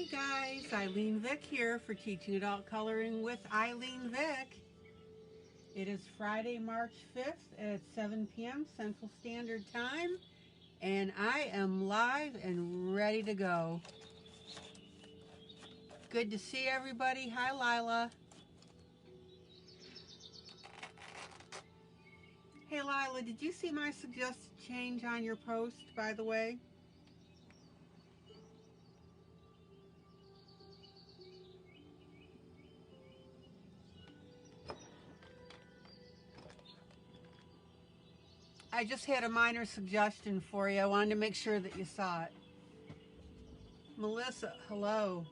Hey guys, ILene Vick here for Teaching Adult Coloring with ILene Vick. It is Friday, March 5th at 7 p.m. Central Standard Time, and I am live and ready to go. Good to see everybody. Hi, Lila. Hey, Lila, did you see my suggested change on your post, by the way? I just had a minor suggestion for you. I wanted to make sure that you saw it. Melissa, hello.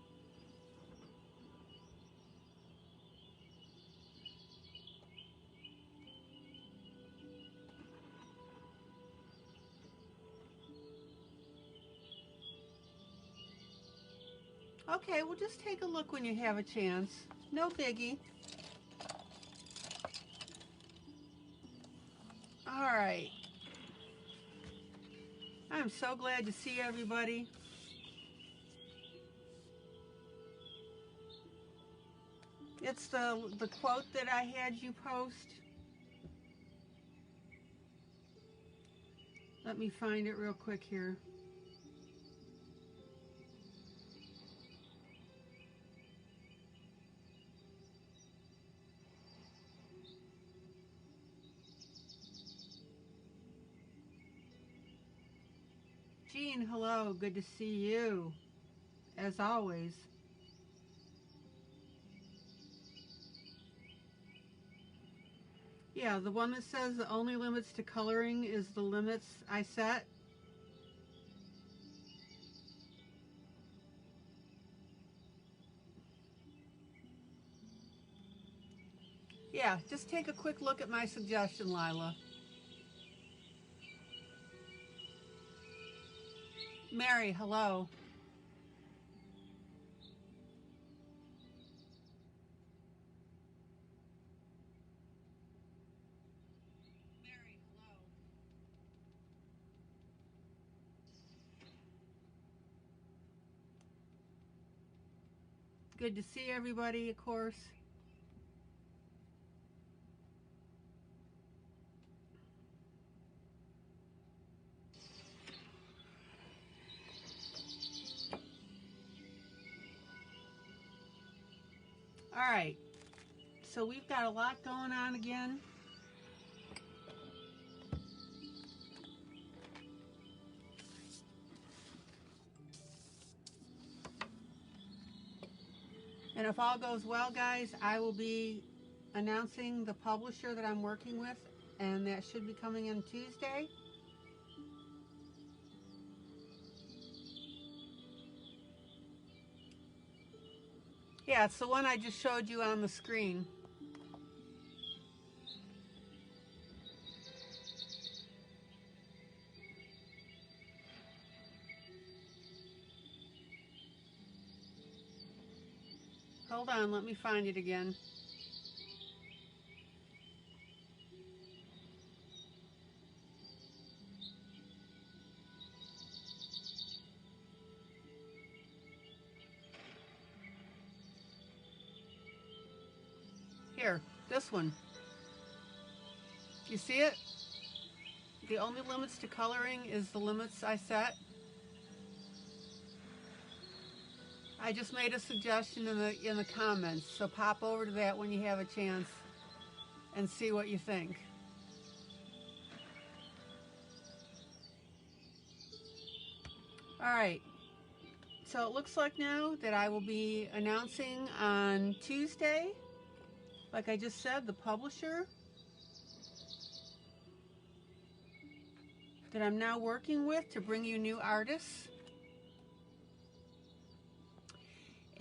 Okay, well just take a look when you have a chance. No biggie. All right. I'm so glad to see everybody. It's the quote that I had you post. Let me find it real quick here. Jean, hello, good to see you, as always. Yeah, the one that says the only limits to coloring is the limits I set. Yeah, just take a quick look at my suggestion, Lila. Mary, hello. Mary, hello. Good to see everybody, of course. All right, so we've got a lot going on again. And if all goes well, guys, I will be announcing the publisher that I'm working with, and that should be coming in Tuesday. Yeah, it's the one I just showed you on the screen. Hold on, let me find it again. Here, this one. You see it? The only limits to coloring is the limits I set. I just made a suggestion in the comments, so pop over to that when you have a chance and see what you think. All right, so it looks like now that I will be announcing on Tuesday, like I just said, the publisher that I'm now working with to bring you new artists.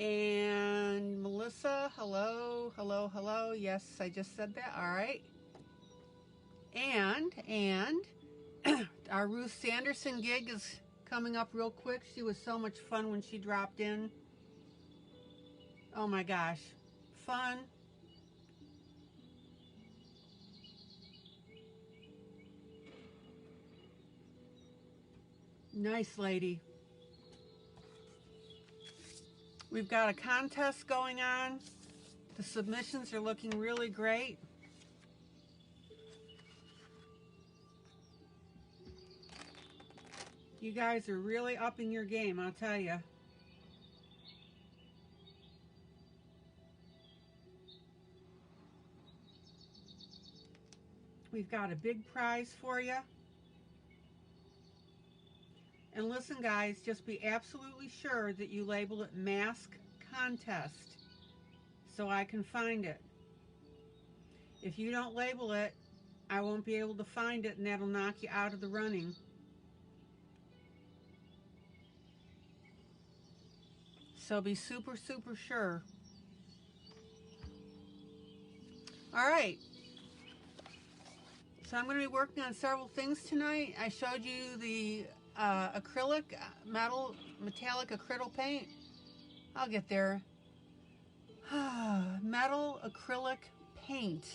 And Melissa, hello, hello, hello. Yes, I just said that. All right. And our Ruth Sanderson gig is coming up real quick. She was so much fun when she dropped in. Oh my gosh, fun. Nice lady. We've got a contest going on. The submissions are looking really great. You guys are really upping your game, I'll tell you. We've got a big prize for you. And listen, guys, just be absolutely sure that you label it Mask Contest so I can find it. If you don't label it, I won't be able to find it, and that'll knock you out of the running. So be super, super sure. All right. So I'm going to be working on several things tonight. I showed you the acrylic, metallic acrylic paint. I'll get there. Metal acrylic paint.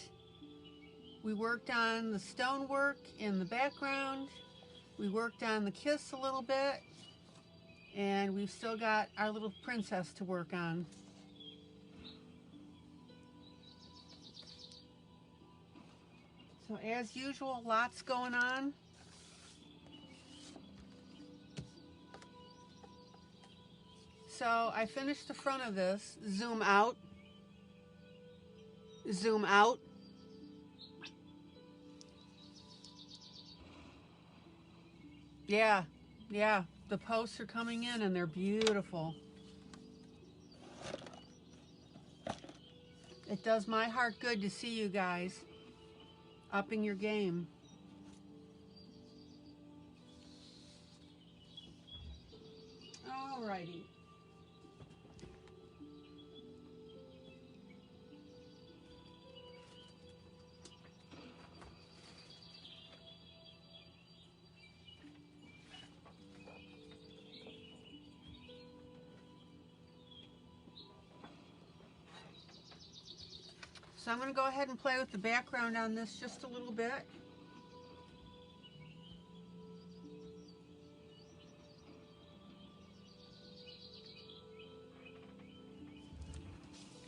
We worked on the stonework in the background. We worked on the kiss a little bit. And we've still got our little princess to work on. So as usual, lots going on. So I finished the front of this. Zoom out. Zoom out. Yeah, the posts are coming in and they're beautiful. It does my heart good to see you guys upping your game. Alrighty. So I'm going to go ahead and play with the background on this just a little bit.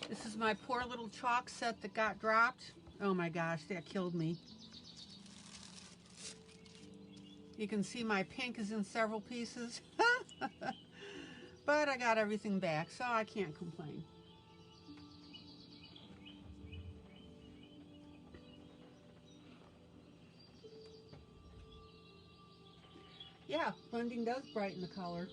This is my poor little chalk set that got dropped. Oh my gosh, that killed me. You can see my pink is in several pieces. But I got everything back, so I can't complain. Yeah, blending does brighten the color.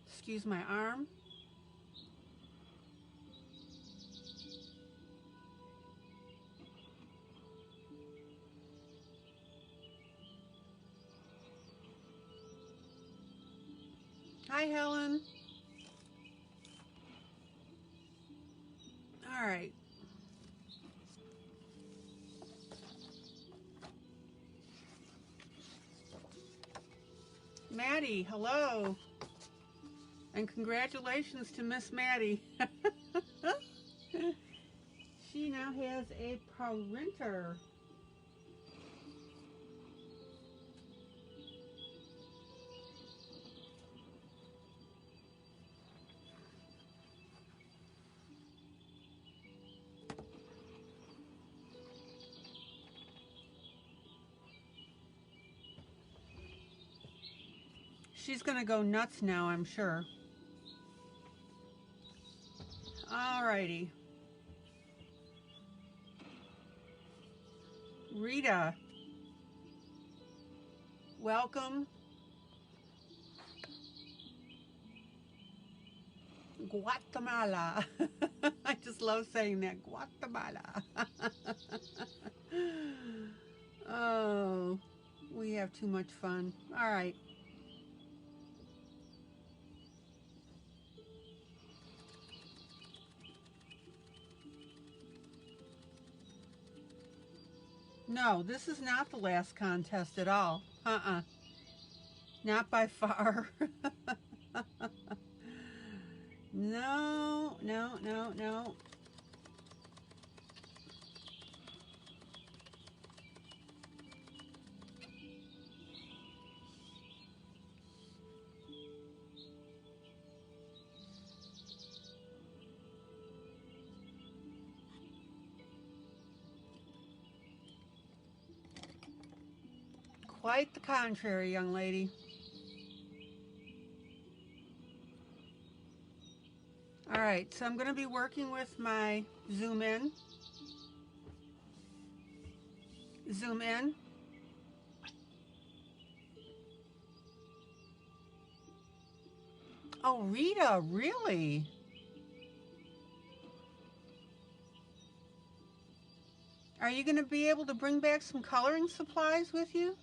Excuse my arm. Hi, Helen. All right. Maddie, hello. And congratulations to Miss Maddie. She now has a printer. She's gonna go nuts now, I'm sure. Alrighty. Rita, welcome. Guatemala. I just love saying that, Guatemala. Oh, we have too much fun. All right. No, this is not the last contest at all. Not by far. No, no, no, no. Quite the contrary, young lady. All right, so I'm going to be working with my zoom in, zoom in. Oh, Rita, really? Are you going to be able to bring back some coloring supplies with you?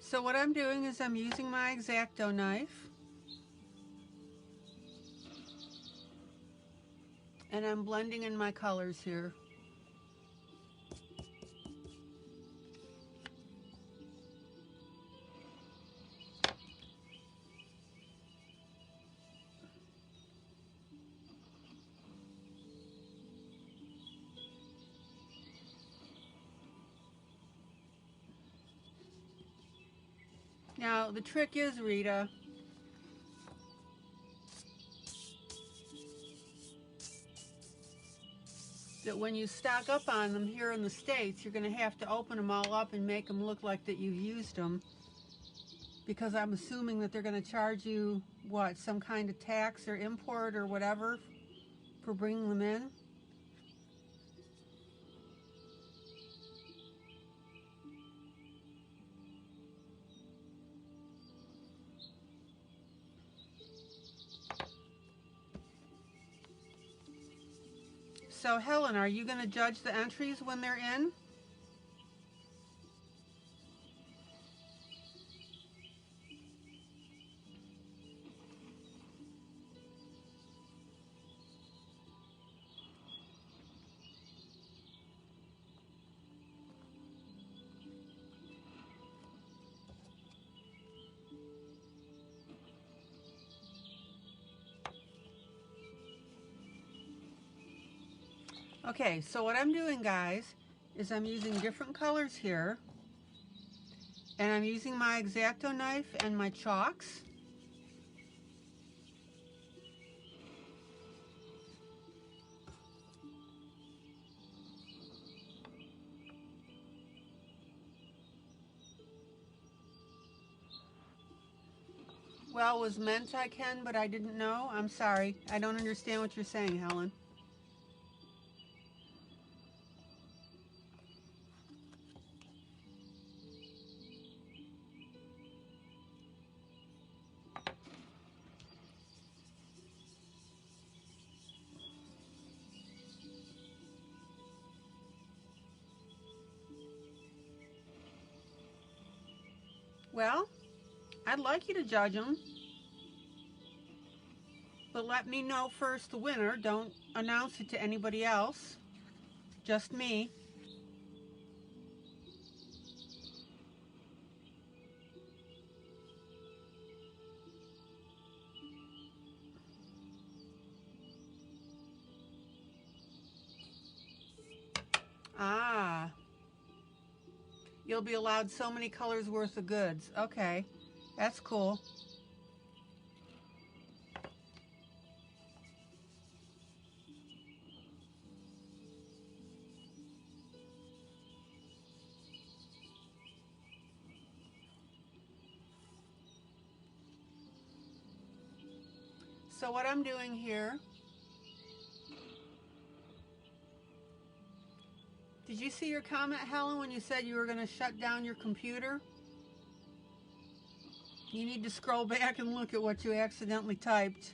So what I'm doing is I'm using my X-Acto knife, and I'm blending in my colors here. Now, the trick is, Rita, that when you stock up on them here in the States, you're going to have to open them all up and make them look like that you've used them. Because I'm assuming that they're going to charge you, what, some kind of tax or import or whatever for bringing them in? So, Helen, are you going to judge the entries when they're in? Okay, so what I'm doing, guys, is I'm using different colors here. And I'm using my X-Acto knife and my chalks. Well, was meant I can, but I didn't know. I'm sorry. I don't understand what you're saying, Helen. Well, I'd like you to judge them. But let me know first the winner. Don't announce it to anybody else. Just me. Ah. You'll be allowed so many colors worth of goods. Okay. That's cool. So what I'm doing here, did you see your comment, Helen, when you said you were going to shut down your computer? You need to scroll back and look at what you accidentally typed.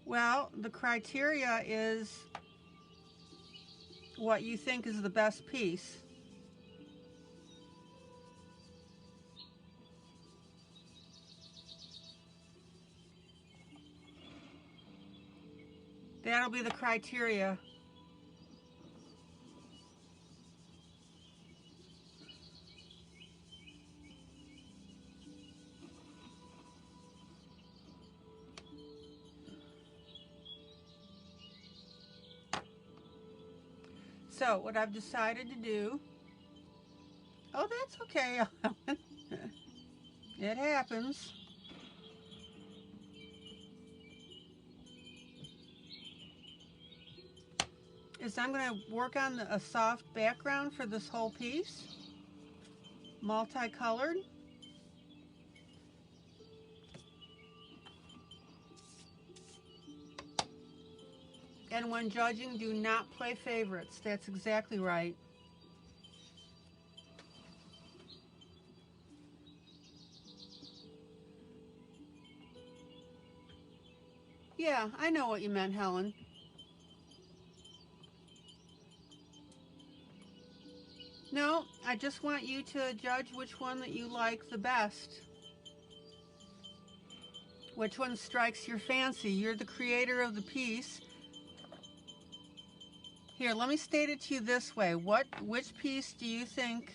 Well, the criteria is what you think is the best piece. That'll be the criteria. So what I've decided to do, oh, that's okay, Ellen. It happens. Is I'm going to work on a soft background for this whole piece, multicolored. And when judging, do not play favorites. That's exactly right. Yeah, I know what you meant, Helen. No, I just want you to judge which one that you like the best. Which one strikes your fancy? You're the creator of the piece. Here, let me state it to you this way. Which piece do you think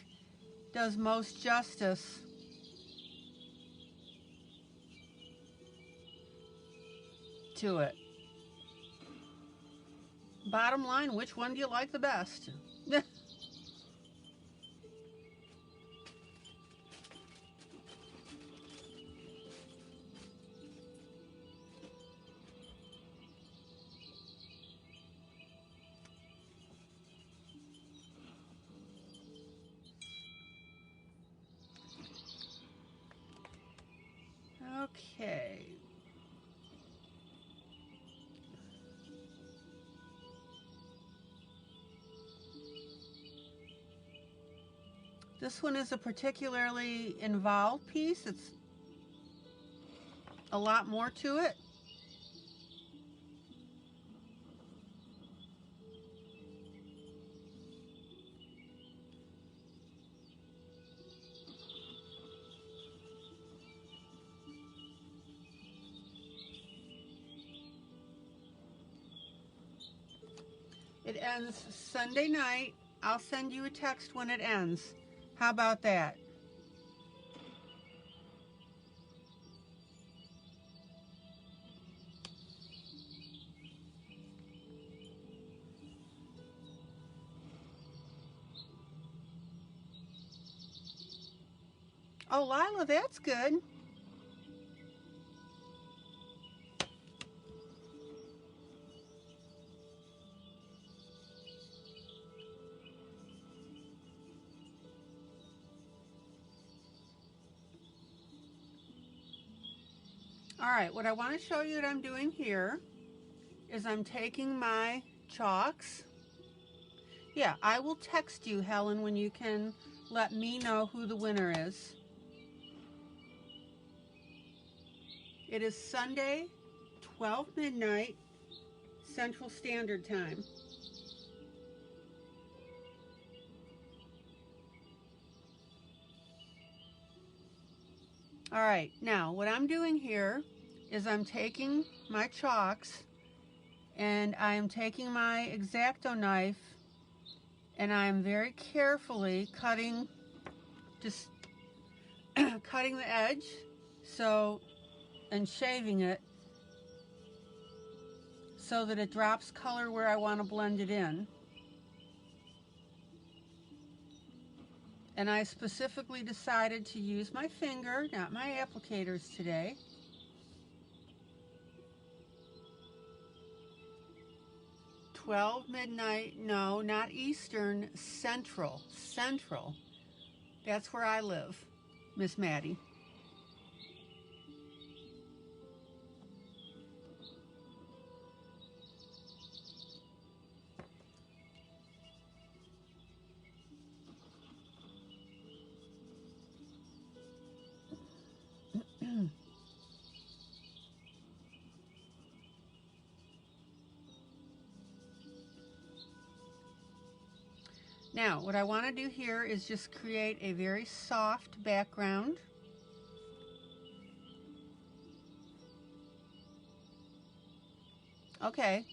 does most justice to it? Bottom line, which one do you like the best? Okay. This one is a particularly involved piece. It's a lot more to it. It ends Sunday night. I'll send you a text when it ends. How about that? Oh, Lila, that's good. All right, what I want to show you that I'm doing here is I'm taking my chalks. Yeah, I will text you, Helen, when you can let me know who the winner is. It is Sunday, 12 midnight, Central Standard Time. All right, now what I'm doing here is I'm taking my chalks and I'm taking my X-Acto knife and I'm very carefully cutting, just cutting the edge, and shaving it so that it drops color where I want to blend it in. And I specifically decided to use my finger, not my applicators today. Midnight, no, not Eastern, Central. Central. That's where I live, Miss Maddie. Now, what I want to do here is just create a very soft background. Okay.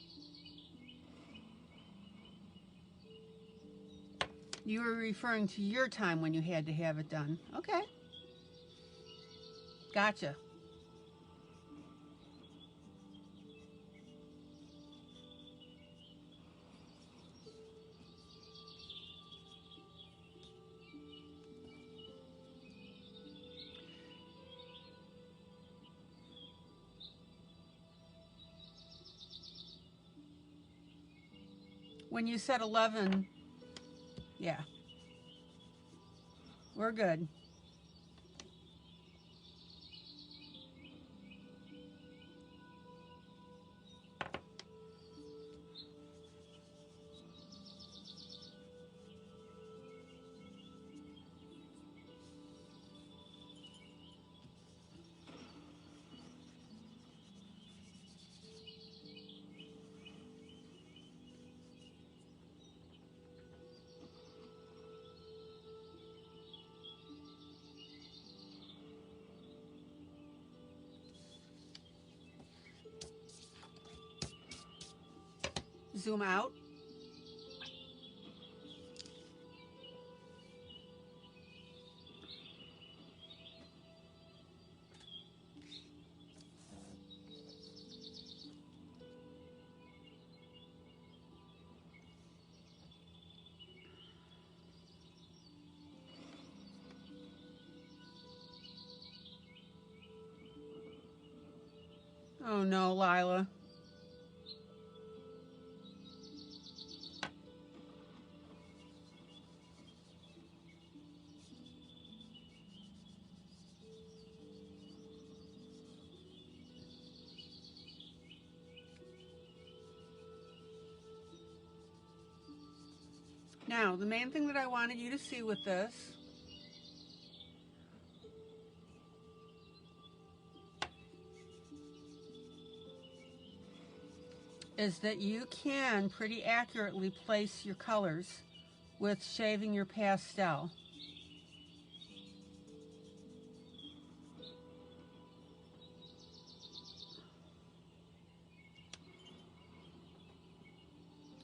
You were referring to your time when you had to have it done. Okay. Gotcha. When you said 11, yeah, we're good. Zoom out. Oh no, Lila. Now, the main thing that I wanted you to see with this is that you can pretty accurately place your colors with shaving your pastel.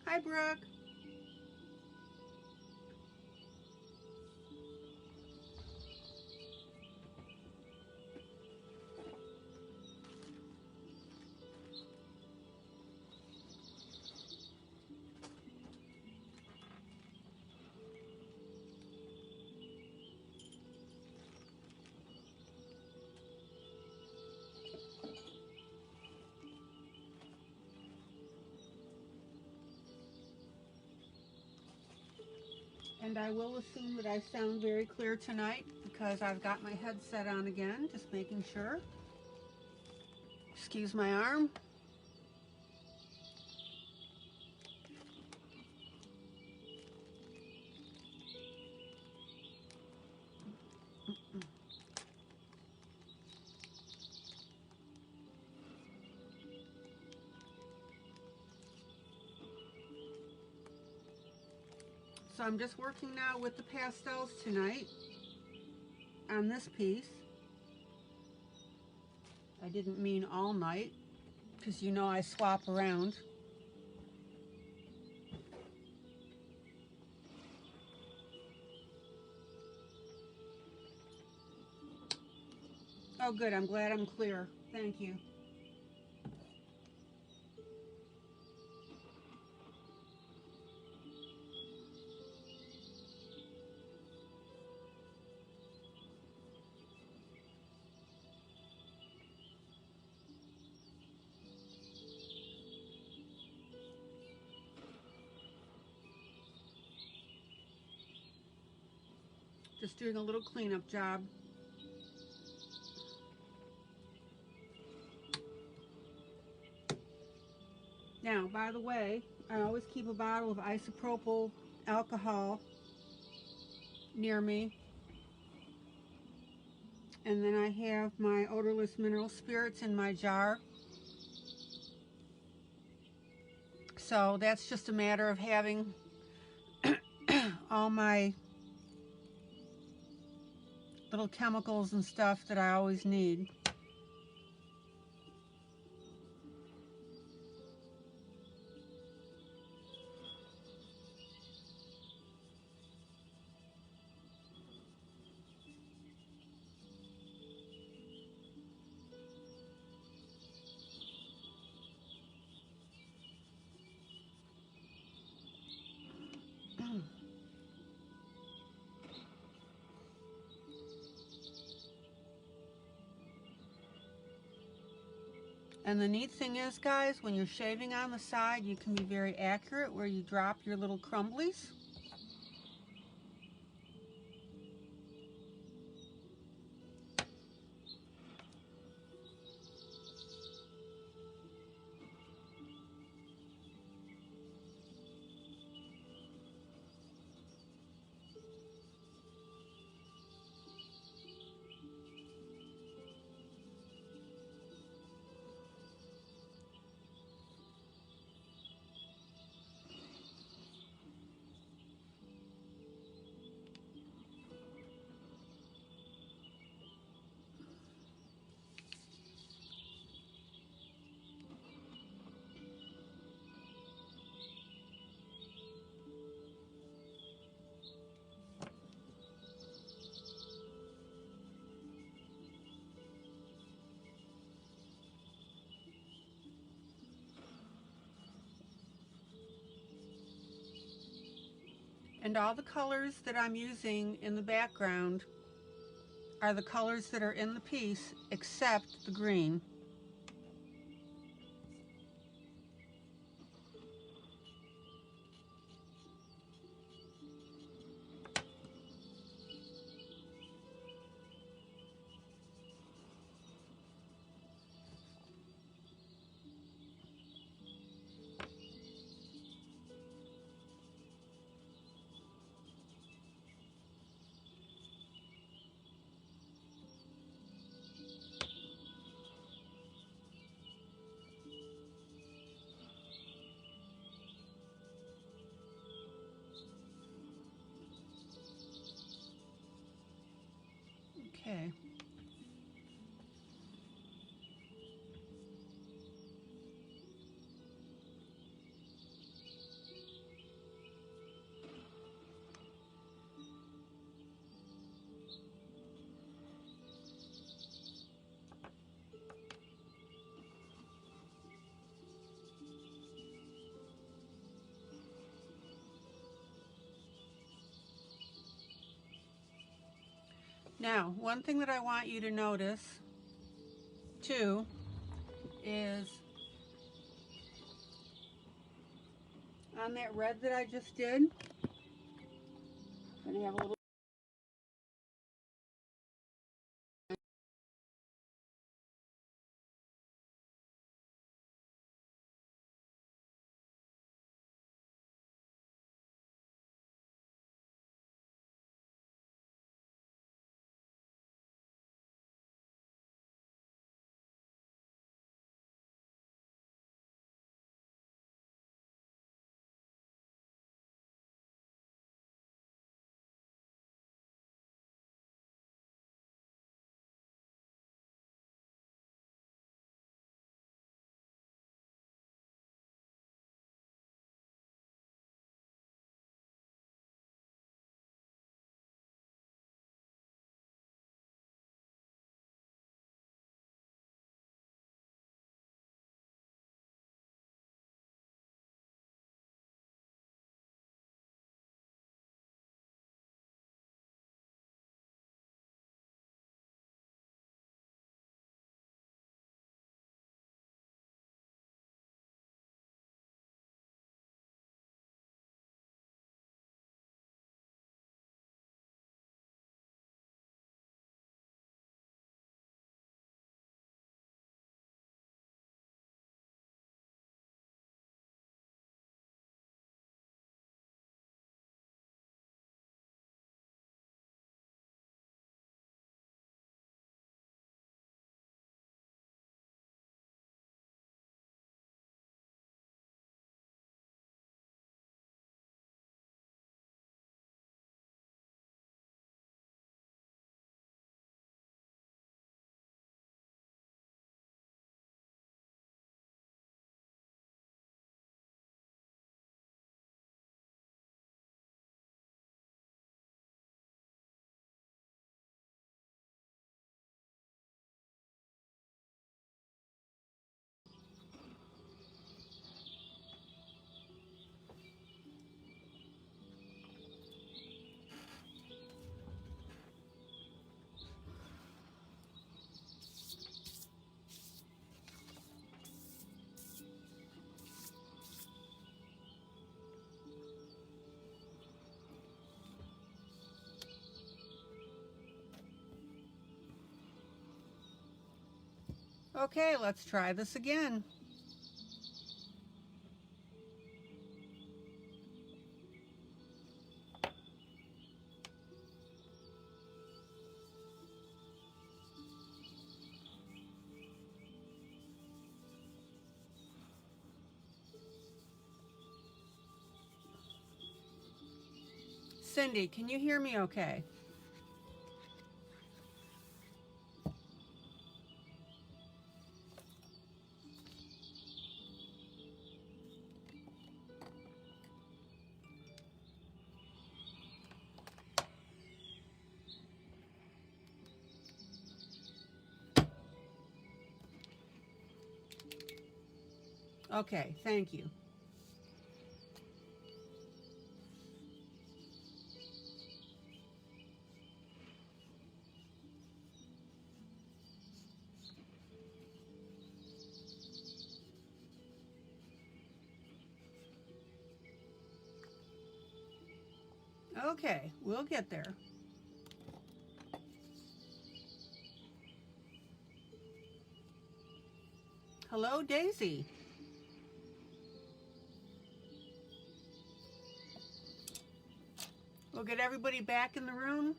Hi, Brooke. And I will assume that I sound very clear tonight because I've got my headset on again, just making sure. Excuse my arm. So I'm just working now with the pastels tonight on this piece. I didn't mean all night because you know I swap around. Oh good, I'm glad I'm clear. Thank you. Just doing a little cleanup job. Now, by the way, I always keep a bottle of isopropyl alcohol near me. And then I have my odorless mineral spirits in my jar. So that's just a matter of having all my little chemicals and stuff that I always need. And the neat thing is, guys, when you're shaving on the side, you can be very accurate where you drop your little crumblies. And all the colors that I'm using in the background are the colors that are in the piece, except the green. Okay. Now, one thing that I want you to notice, too, is on that red that I just did, I'm going to have a little Okay, let's try this again. Cindy, can you hear me okay? Okay, thank you. Okay, we'll get there. Hello, Daisy. We'll get everybody back in the room.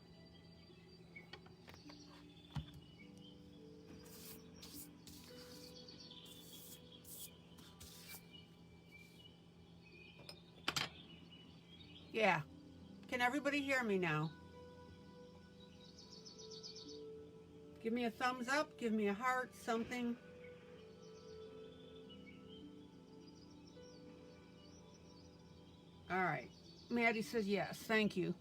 Yeah. Can everybody hear me now? Give me a thumbs up, give me a heart, something. All right. Maddie says yes, thank you.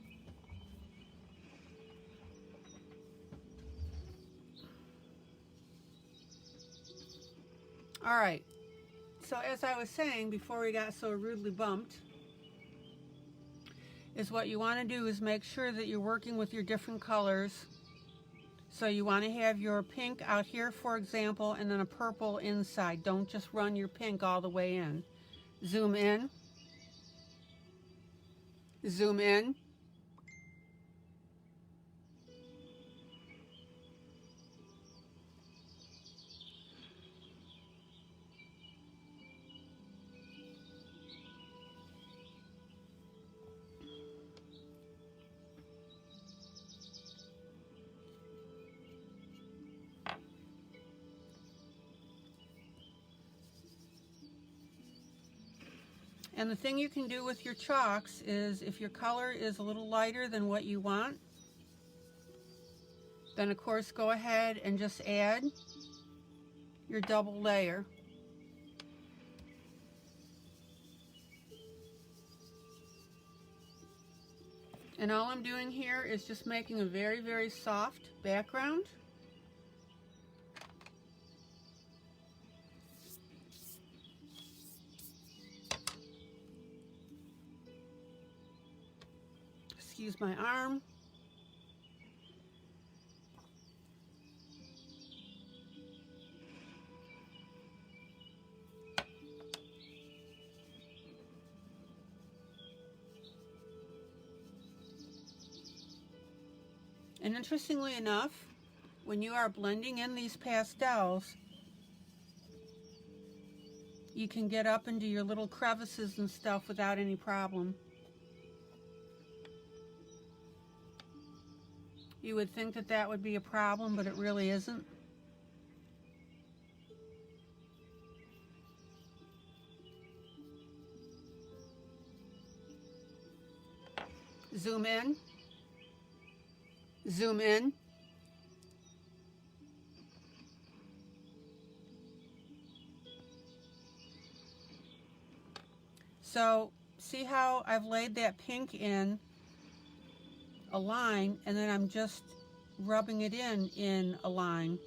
All right. So as I was saying before we got so rudely bumped, is what you want to do is make sure that you're working with your different colors. So you want to have your pink out here, for example, and then a purple inside. Don't just run your pink all the way in. Zoom in. Zoom in. And the thing you can do with your chalks is if your color is a little lighter than what you want, then of course go ahead and just add your double layer. And all I'm doing here is just making a very, very soft background. Excuse my arm. And interestingly enough, when you are blending in these pastels, you can get up into your little crevices and stuff without any problem. You would think that that would be a problem, but it really isn't. Zoom in. Zoom in. So see how I've laid that pink in a line, and then I'm just rubbing it in a line.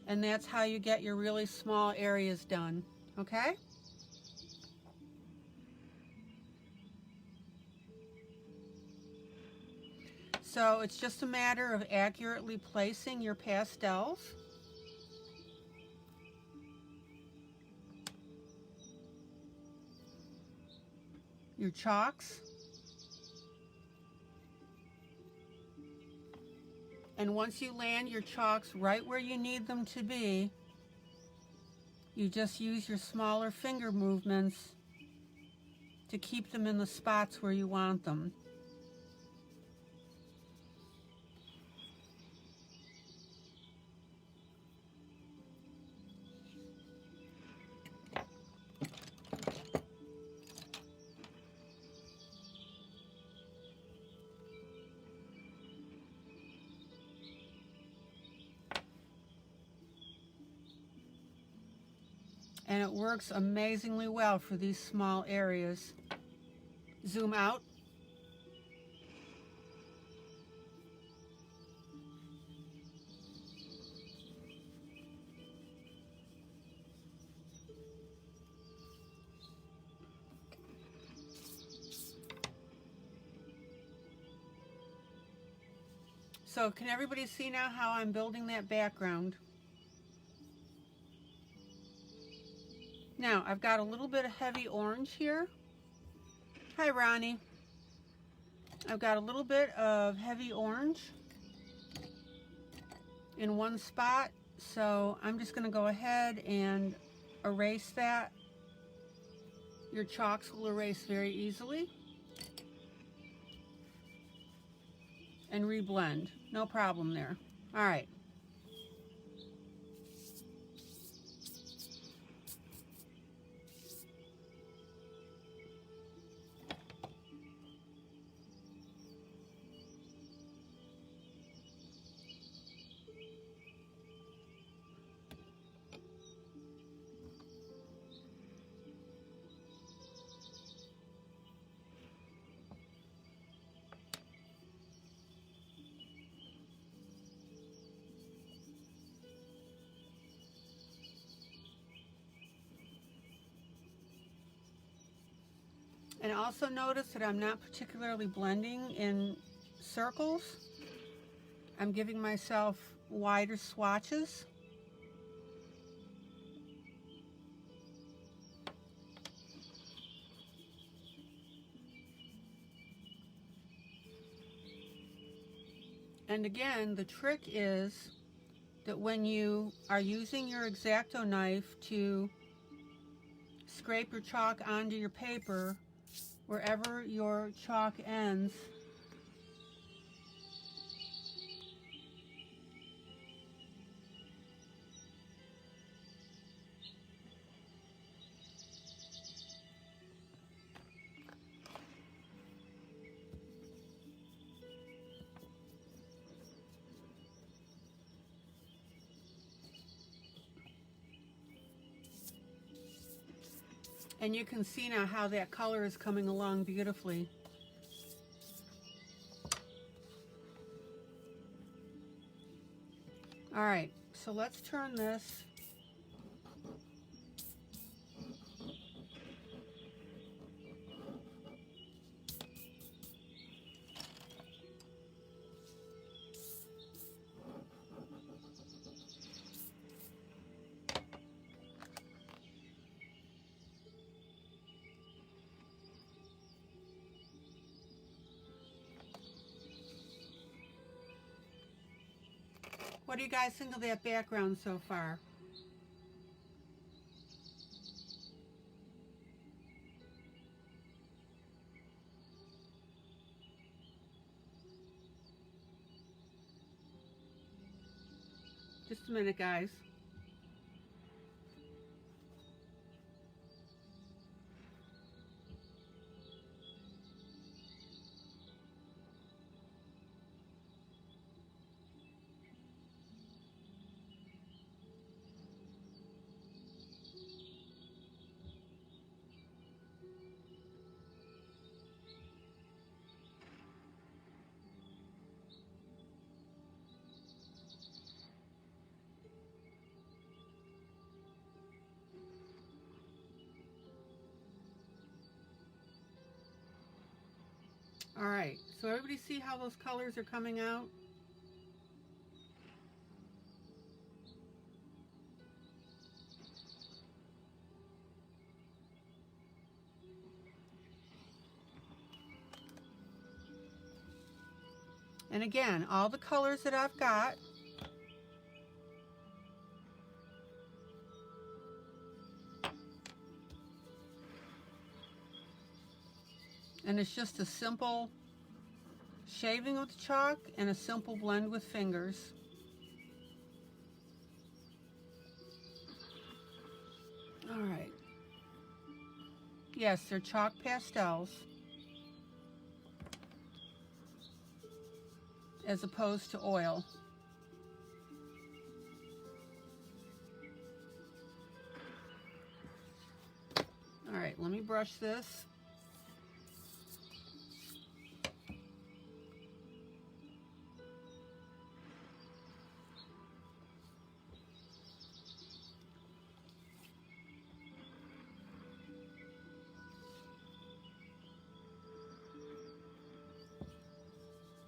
And that's how you get your really small areas done, okay? So it's just a matter of accurately placing your pastels. Your chalks. And once you land your chalks right where you need them to be, you just use your smaller finger movements to keep them in the spots where you want them. And it works amazingly well for these small areas. Zoom out. So can everybody see now how I'm building that background? Now I've got a little bit of heavy orange here. Hi Ronnie. I've got a little bit of heavy orange in one spot, so I'm just going to go ahead and erase that. Your chalks will erase very easily. And reblend. No problem there. All right. And also notice that I'm not particularly blending in circles. I'm giving myself wider swatches. And again, the trick is that when you are using your X-Acto knife to scrape your chalk onto your paper, wherever your chalk ends, and you can see now how that color is coming along beautifully. All right, so let's turn this . What do you guys think of that background so far? Just a minute, guys. All right, so everybody see how those colors are coming out? And again, all the colors that I've got, and it's just a simple shaving with chalk and a simple blend with fingers. All right. Yes, they're chalk pastels as opposed to oil. All right, let me brush this.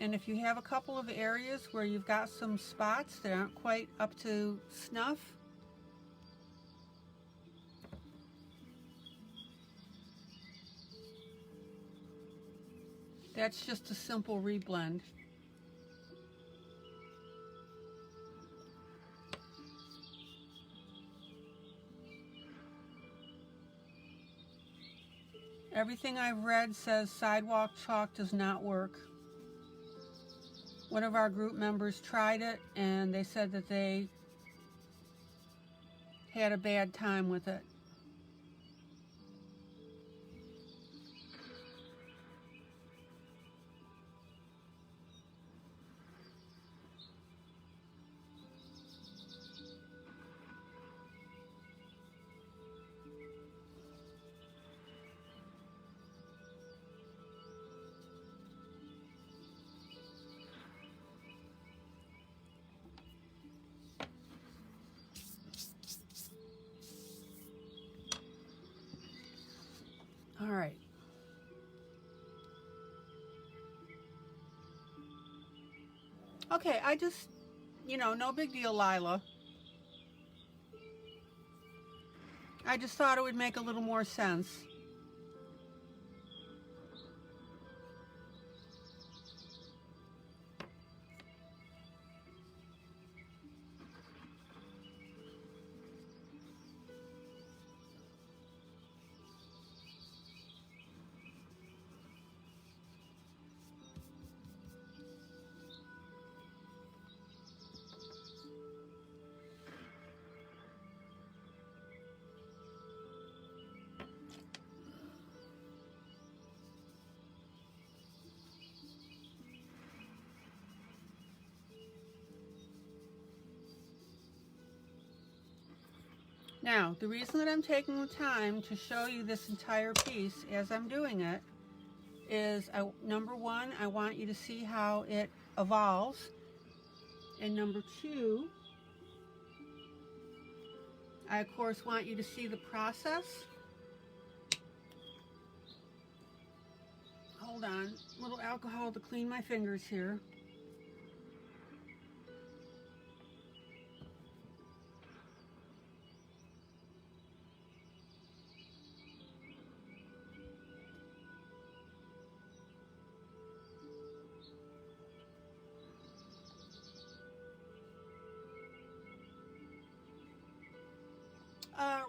And if you have a couple of areas where you've got some spots that aren't quite up to snuff, that's just a simple reblend. Everything I've read says sidewalk chalk does not work. One of our group members tried it and they said that they had a bad time with it. All right. Okay, I just, no big deal, Lila. I just thought it would make a little more sense. Now, the reason that I'm taking the time to show you this entire piece as I'm doing it is, number one, I want you to see how it evolves. And number two, I of course want you to see the process. Hold on, a little alcohol to clean my fingers here.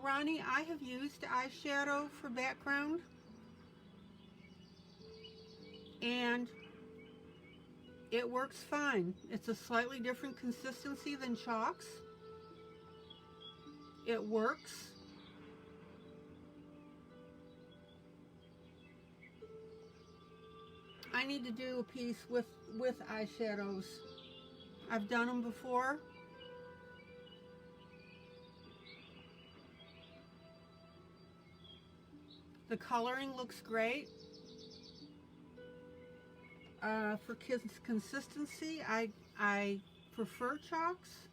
Ronnie, I have used eyeshadow for background, and it works fine. It's a slightly different consistency than chalks. It works. I need to do a piece with eyeshadows. I've done them before. The coloring looks great. For consistency, I prefer chalks.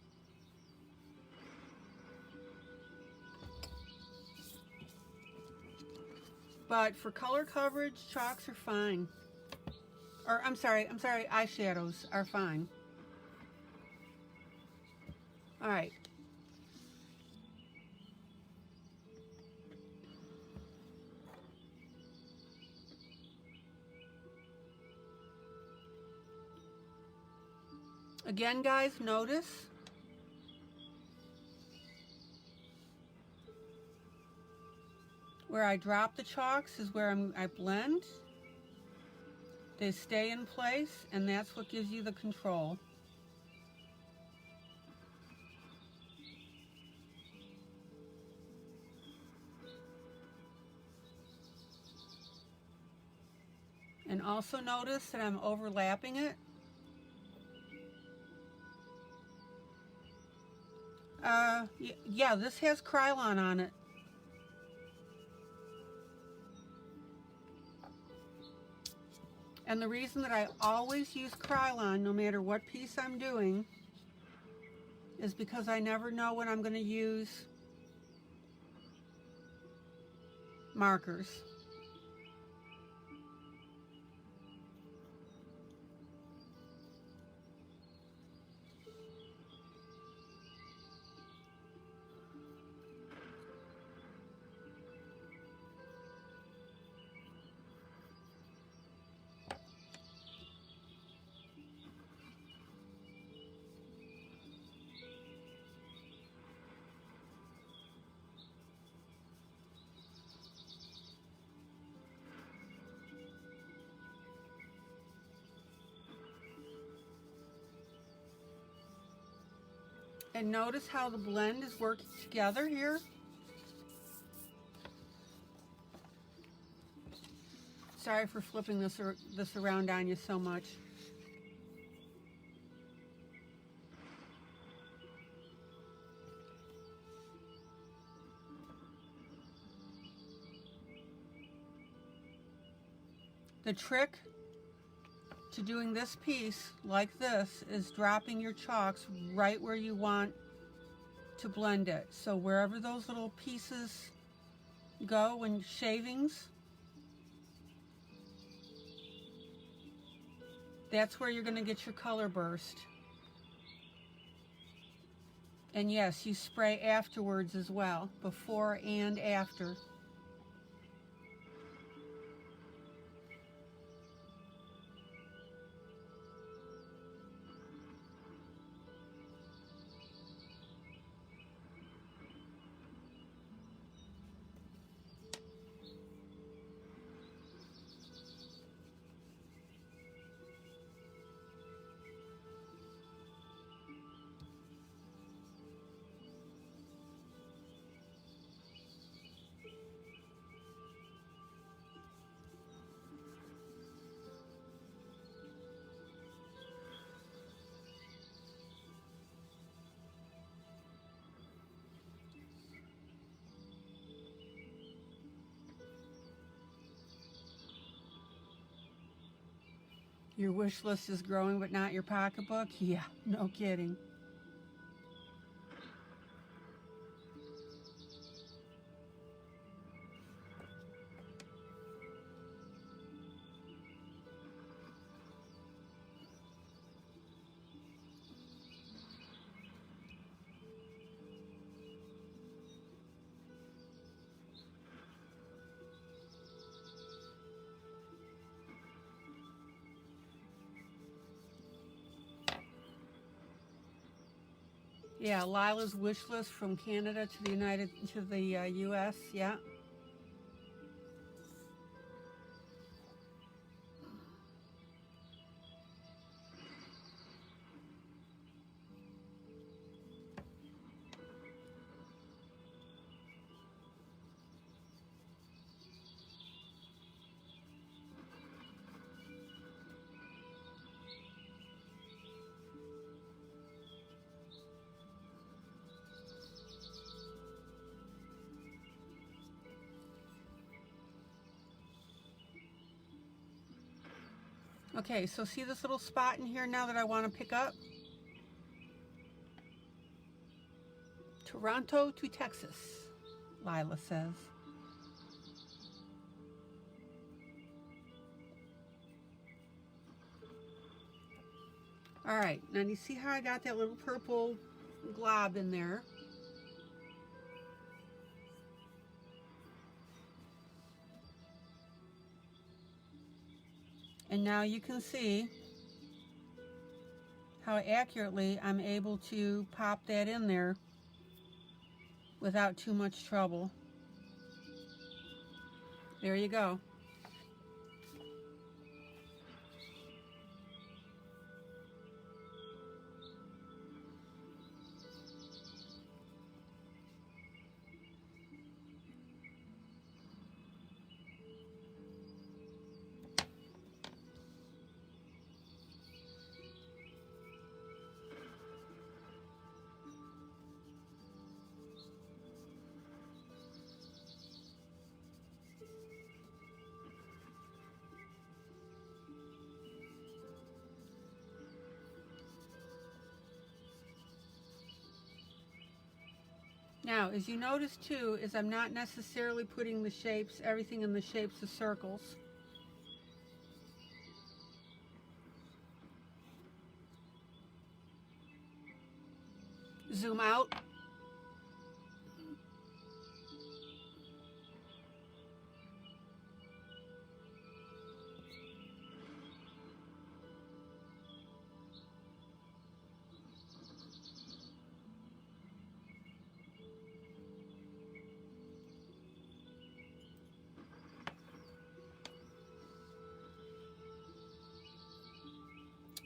But for color coverage, chalks are fine. Or I'm sorry, eyeshadows are fine. All right. Again, guys, notice where I drop the chalks is where I blend. They stay in place, and that's what gives you the control. And also notice that I'm overlapping it. Yeah, this has Krylon on it. And the reason that I always use Krylon, no matter what piece I'm doing, is because I never know when I'm going to use markers. And notice how the blend is working together here. Sorry for flipping this around on you so much. The trick to doing this piece like this is dropping your chalks right where you want to blend it. So wherever those little pieces go when shavings, that's where you're going to get your color burst. And yes, you spray afterwards as well, before and after. Your wish list is growing, but not your pocketbook? Yeah, no kidding. Yeah, Lila's wish list from Canada to the U.S. Yeah. Okay, so see this little spot in here now that I want to pick up? Toronto to Texas, Lila says. All right, now you see how I got that little purple glob in there? And now you can see how accurately I'm able to pop that in there without too much trouble. There you go. Now, as you notice too, is I'm not necessarily putting the shapes, everything in the shapes of circles. Zoom out.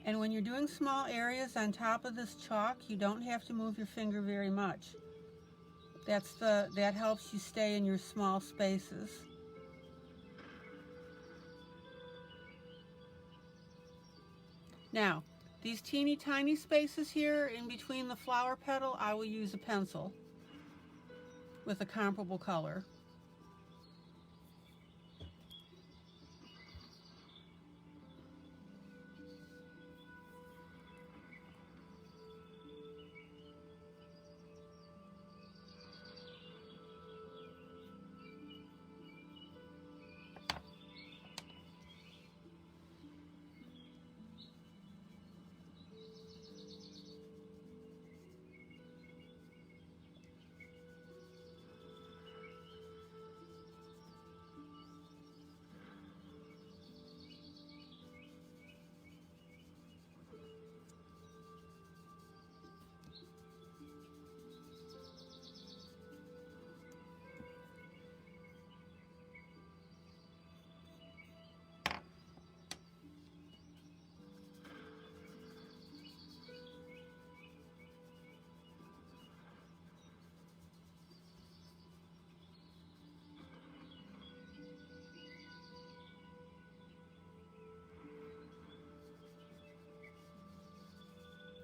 And when you're doing small areas on top of this chalk, you don't have to move your finger very much. That helps you stay in your small spaces. Now, these teeny tiny spaces here in between the flower petal, I will use a pencil with a comparable color.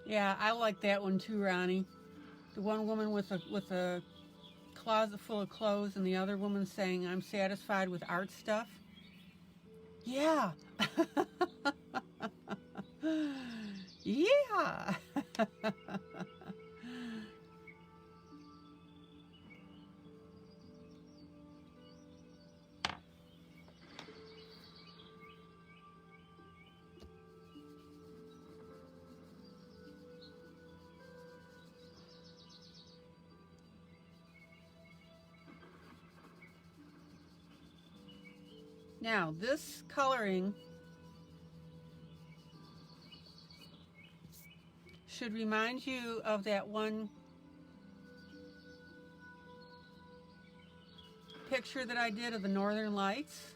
Yeah, I like that one too, Ronnie. The one woman with a closet full of clothes and the other woman saying, "I'm satisfied with art stuff." Yeah. Yeah. Now, this coloring should remind you of that one picture that I did of the Northern Lights.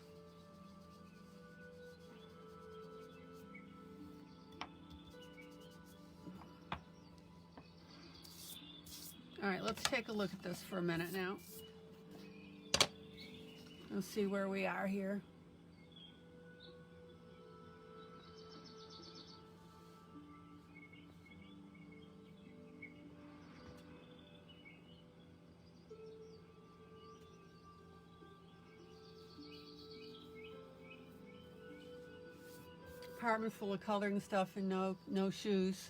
All right, let's take a look at this for a minute now. Let's see where we are here. Apartment full of coloring stuff and no shoes.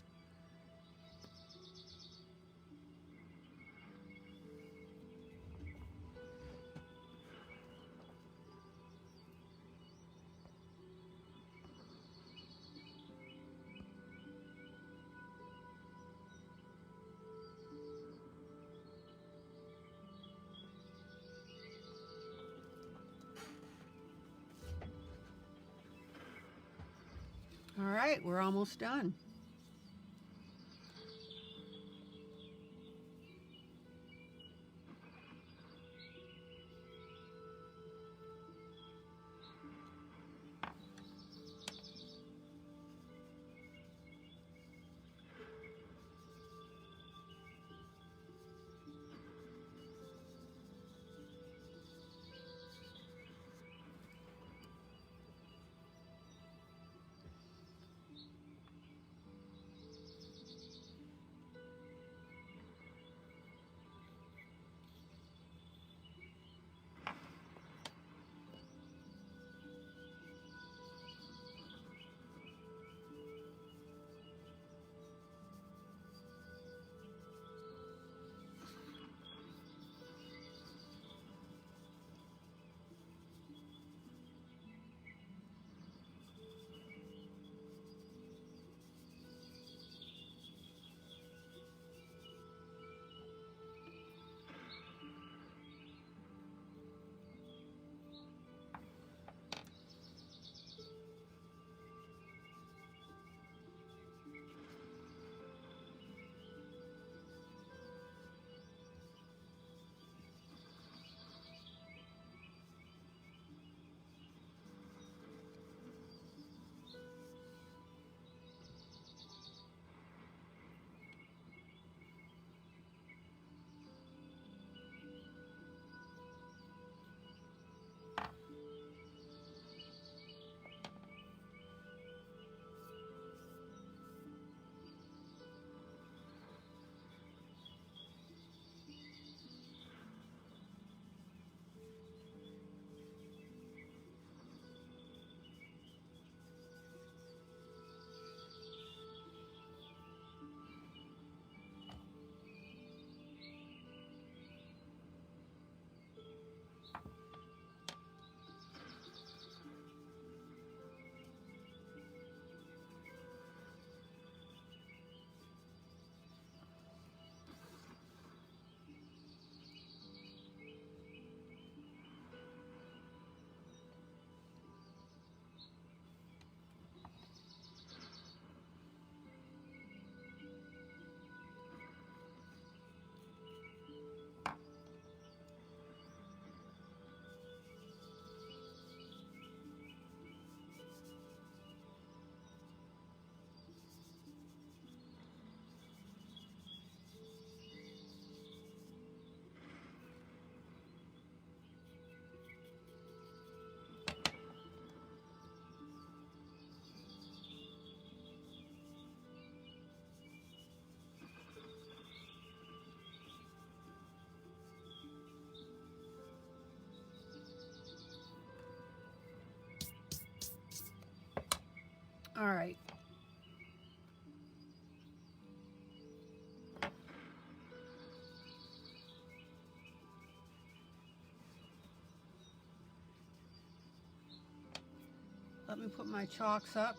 All right, we're almost done. All right. Let me put my chalks up.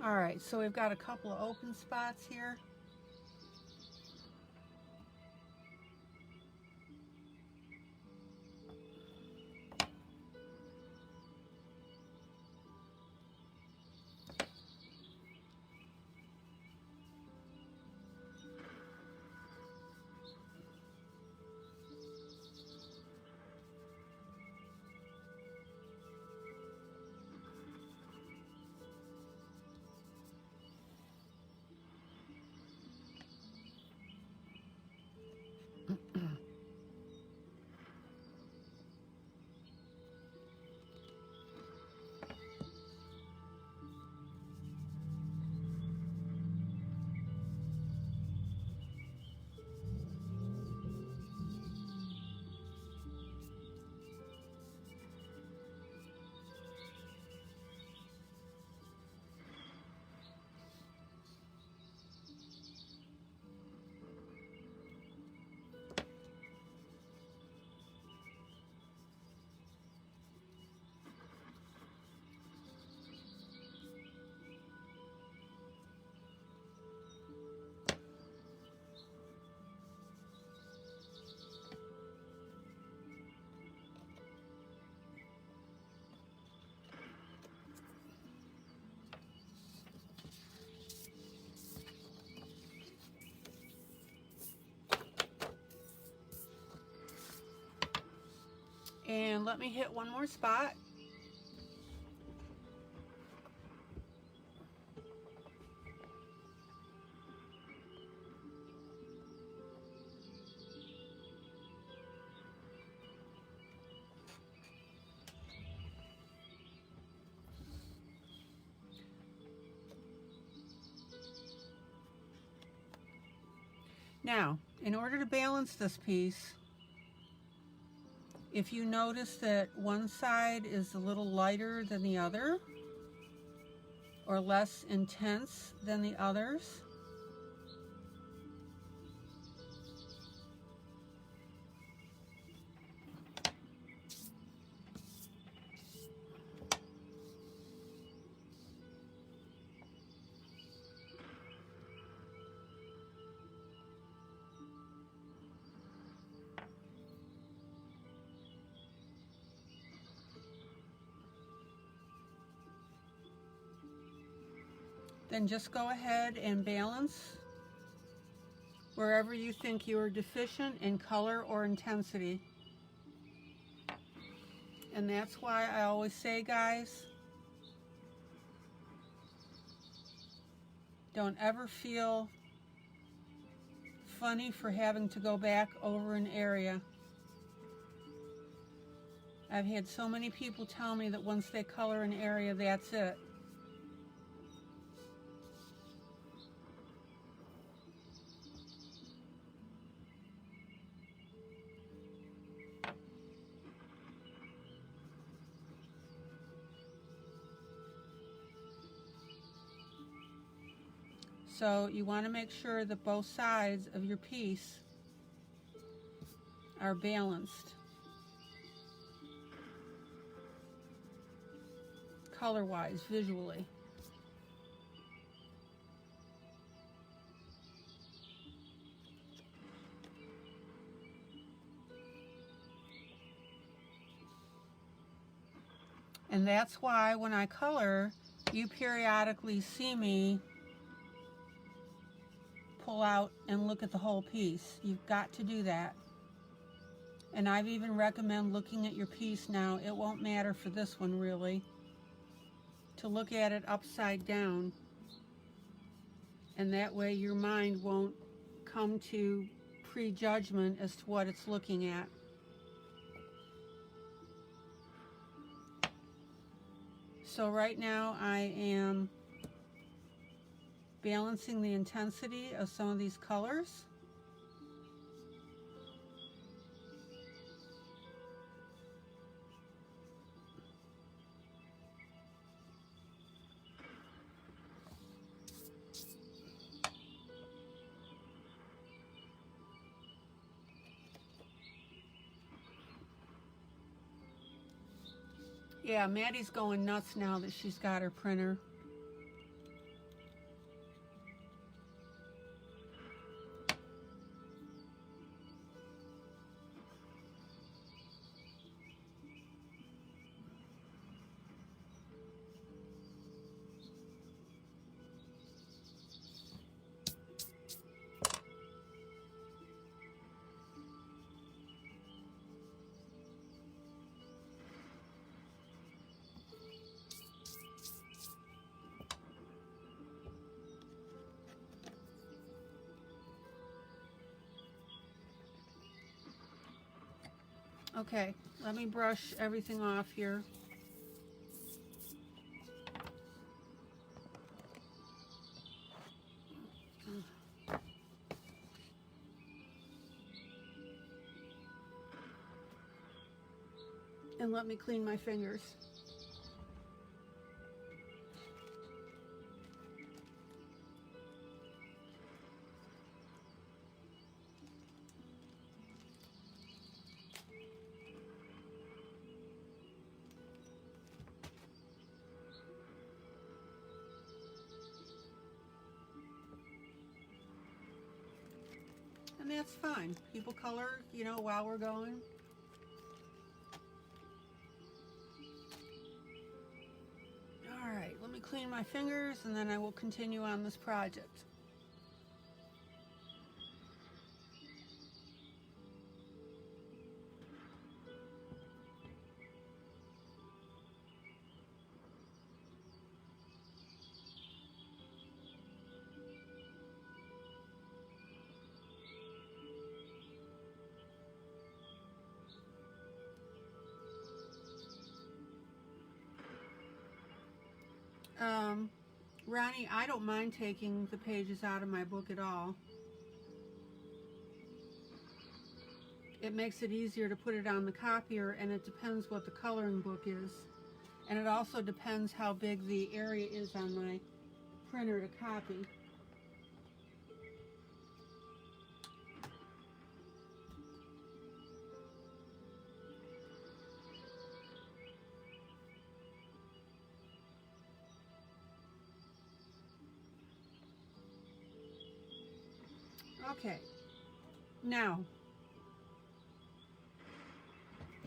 All right, so we've got a couple of open spots here. And let me hit one more spot. Now, in order to balance this piece, if you notice that one side is a little lighter than the other, or less intense than the others, then just go ahead and balance wherever you think you are deficient in color or intensity. And that's why I always say, guys, don't ever feel funny for having to go back over an area. I've had so many people tell me that once they color an area, that's it. So you want to make sure that both sides of your piece are balanced color-wise, visually. And that's why when I color, you periodically see me pull out and look at the whole piece. You've got to do that. And I've even recommend looking at your piece now. It won't matter for this one really, to look at it upside down. And that way your mind won't come to prejudgment as to what it's looking at. So right now I am balancing the intensity of some of these colors. Yeah, Maddie's going nuts now that she's got her printer. Okay, let me brush everything off here. And let me clean my fingers. And that's fine. People color, you know, while we're going. All right, let me clean my fingers and then I will continue on this project. Ronnie, I don't mind taking the pages out of my book at all. It makes it easier to put it on the copier, and it depends what the coloring book is. And it also depends how big the area is on my printer to copy. Okay, now,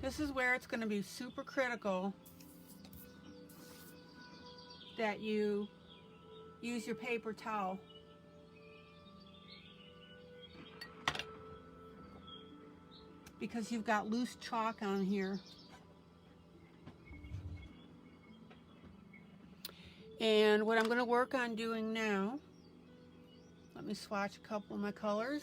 this is where it's going to be super critical that you use your paper towel. Because you've got loose chalk on here. And what I'm going to work on doing now, let me swatch a couple of my colors.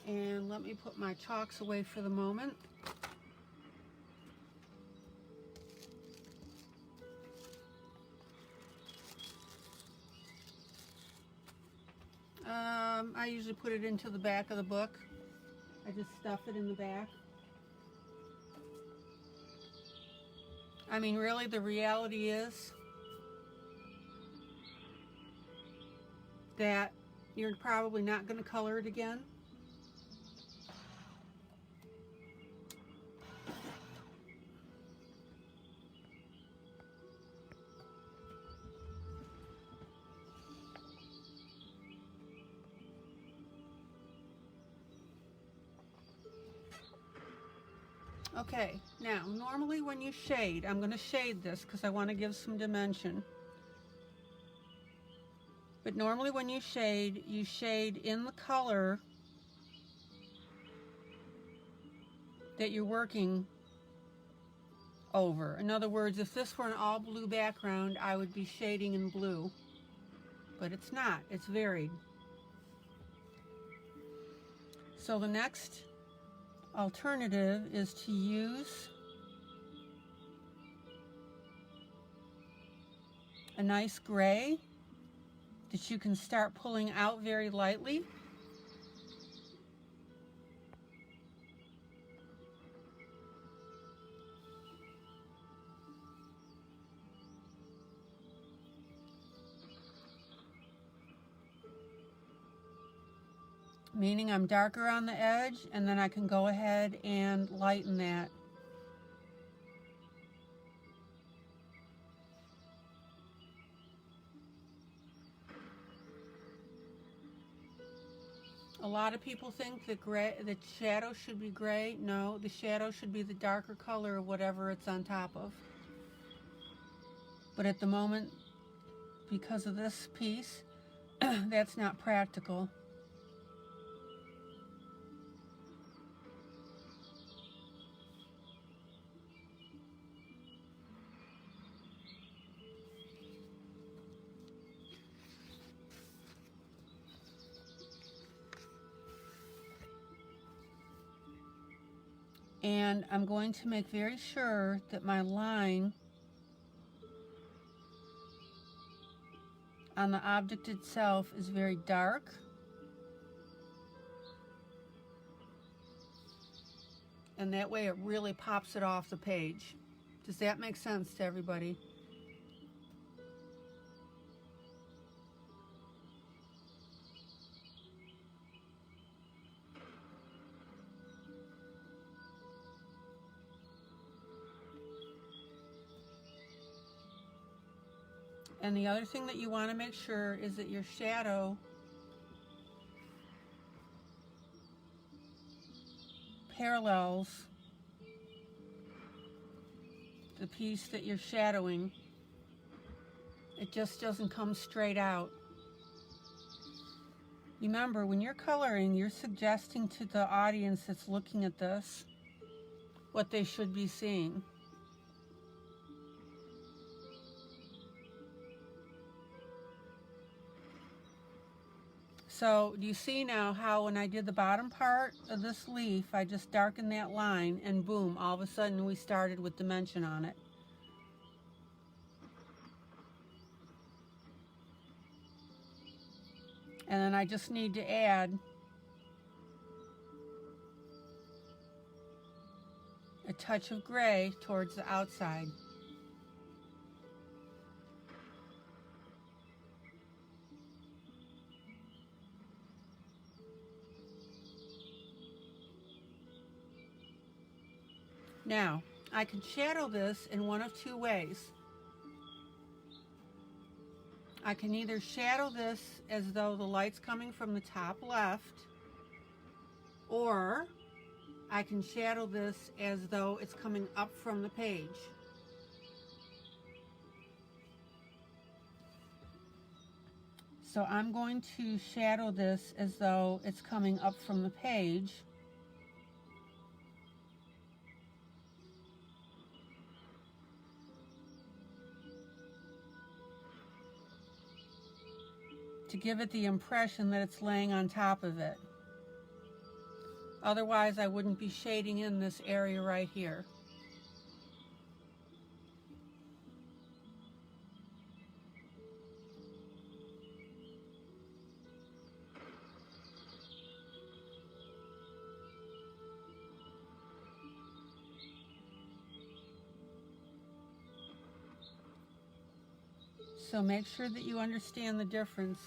And let me put my chalks away for the moment. I usually put it into the back of the book. I just stuff it in the back. I mean, really, the reality is that you're probably not going to color it again. Okay, now normally when you shade, I'm going to shade this because I want to give some dimension. But normally when you shade in the color that you're working over. In other words, if this were an all blue background, I would be shading in blue. But it's not, it's varied. So the next alternative is to use a nice gray that you can start pulling out very lightly. Meaning I'm darker on the edge, and then I can go ahead and lighten that. A lot of people think that the shadow should be gray. No, the shadow should be the darker color of whatever it's on top of. But at the moment, because of this piece, that's not practical. And I'm going to make very sure that my line on the object itself is very dark. And that way it really pops it off the page. Does that make sense to everybody? And the other thing that you want to make sure is that your shadow parallels the piece that you're shadowing. It just doesn't come straight out. Remember, when you're coloring, you're suggesting to the audience that's looking at this what they should be seeing. So do you see now how when I did the bottom part of this leaf, I just darkened that line, and boom, all of a sudden we started with dimension on it. And then I just need to add a touch of gray towards the outside. Now, I can shadow this in one of two ways. I can either shadow this as though the light's coming from the top left, or I can shadow this as though it's coming up from the page. So I'm going to shadow this as though it's coming up from the page. To give it the impression that it's laying on top of it. Otherwise, I wouldn't be shading in this area right here. So make sure that you understand the difference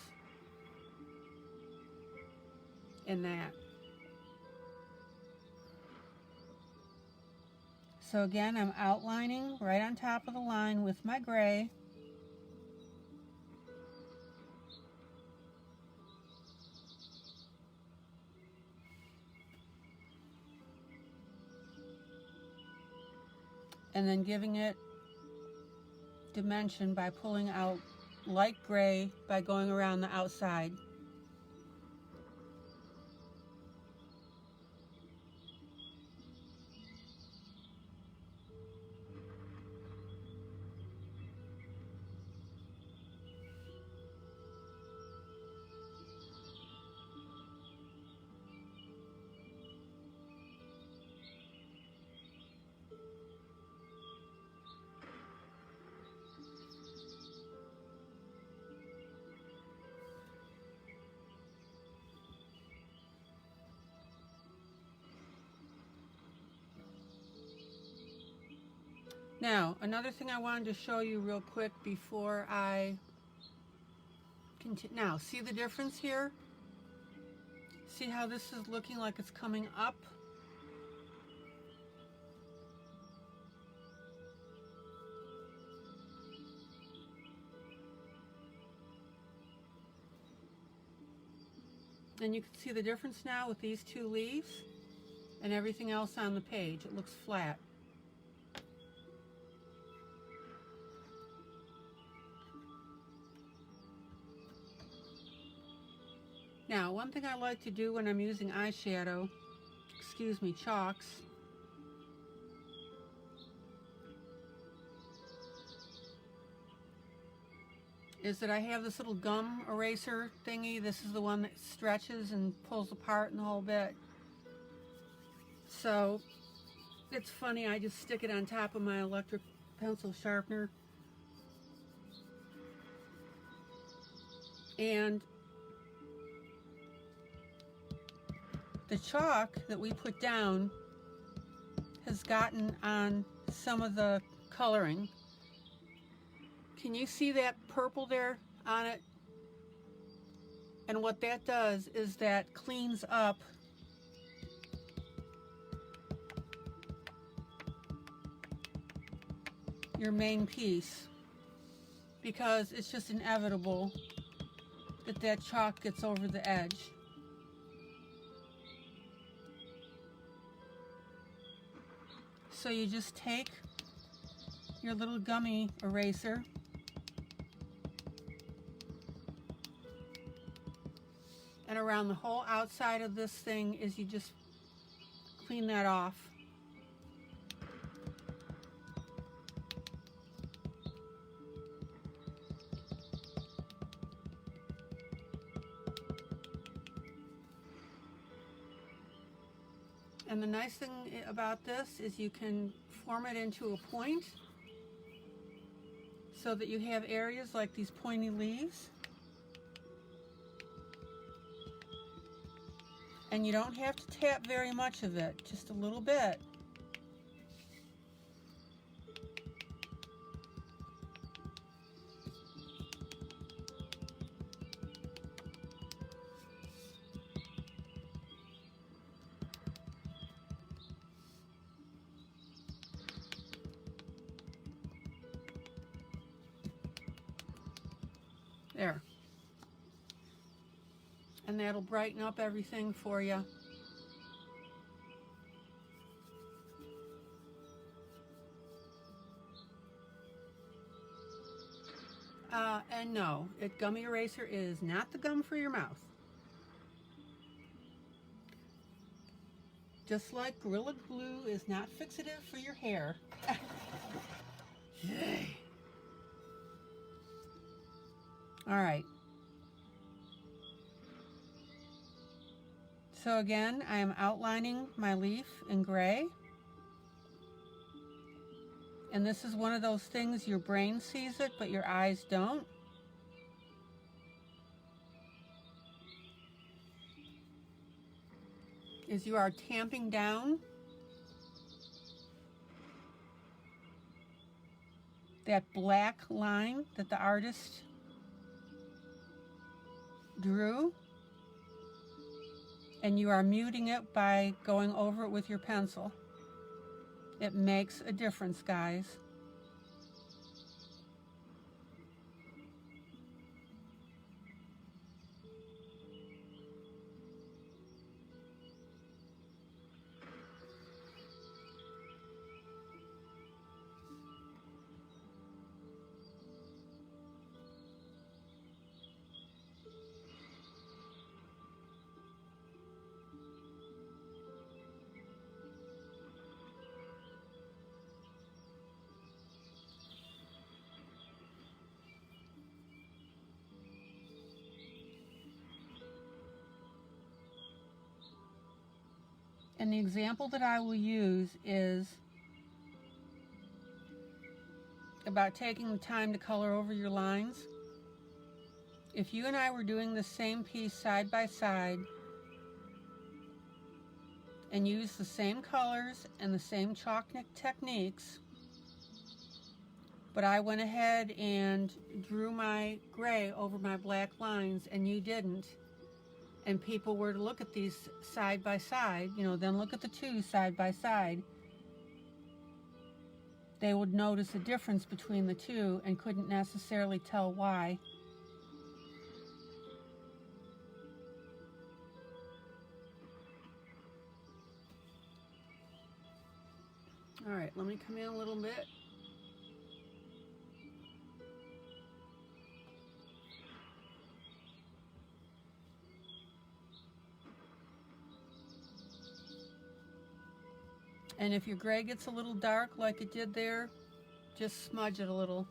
in that. So again, I'm outlining right on top of the line with my gray. and then giving it dimension by pulling out light gray by going around the outside. Now, another thing I wanted to show you real quick before I continue. Now, see the difference here? See how this is looking like it's coming up? And you can see the difference now with these two leaves and everything else on the page. It looks flat. Now, one thing I like to do when I'm using eyeshadow, chalks, is that I have this little gum eraser thingy. This is the one that stretches and pulls apart in the whole bit. So, it's funny, I just stick it on top of my electric pencil sharpener. And the chalk that we put down has gotten on some of the coloring. Can you see that purple there on it? And what that does is that cleans up your main piece, because it's just inevitable that that chalk gets over the edge. So you just take your little gummy eraser and around the whole outside of this thing is you just clean that off. And the nice thing about this is you can form it into a point so that you have areas like these pointy leaves. And you don't have to tap very much of it, just a little bit. There. And that'll brighten up everything for you. And no, gummy eraser is not the gum for your mouth. Just like Gorilla Glue is not fixative for your hair. Yay. All right. So again, I am outlining my leaf in gray. And this is one of those things your brain sees it, but your eyes don't. Is you are tamping down that black line that the artist drew, and you are muting it by going over it with your pencil. It makes a difference, guys. And the example that I will use is about taking the time to color over your lines. If you and I were doing the same piece side by side and use the same colors and the same chalk techniques, but I went ahead and drew my gray over my black lines and you didn't, and people were to look at these side by side, you know, then look at the two side by side, they would notice a difference between the two and couldn't necessarily tell why. All right, let me come in a little bit. And if your gray gets a little dark like it did there, just smudge it a little.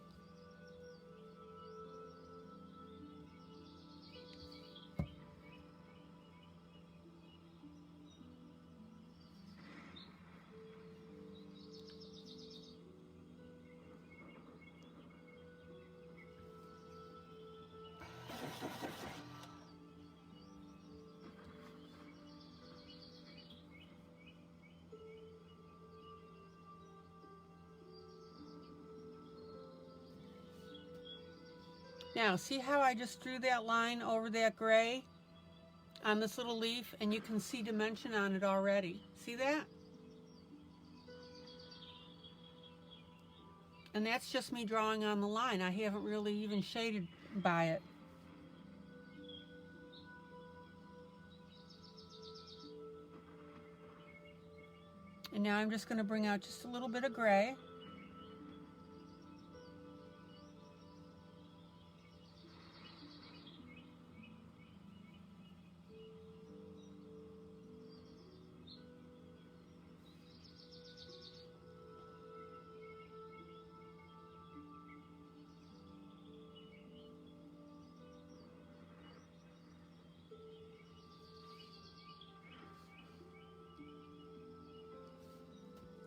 Now, see how I just drew that line over that gray on this little leaf, and you can see dimension on it already. See that? And that's just me drawing on the line. I haven't really even shaded by it. And now I'm just going to bring out just a little bit of gray.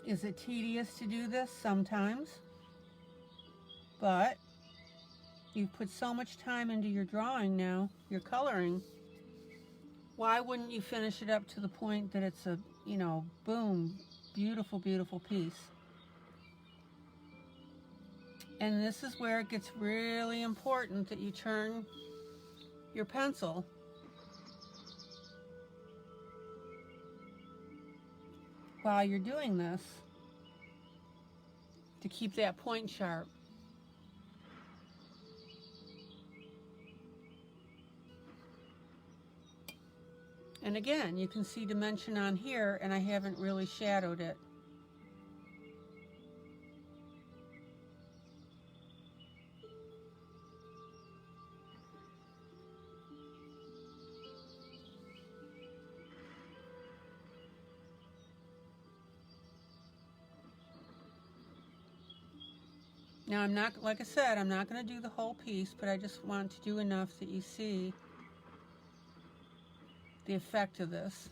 Is it tedious to do this? Sometimes. But you've put so much time into your drawing now, your coloring. Why wouldn't you finish it up to the point that it's a, you know, boom, beautiful, beautiful piece? And this is where it gets really important that you turn your pencil while you're doing this to keep that point sharp. And again, you can see dimension on here, and I haven't really shadowed it. Now I'm not, like I said, I'm not going to do the whole piece, but I just want to do enough that you see the effect of this.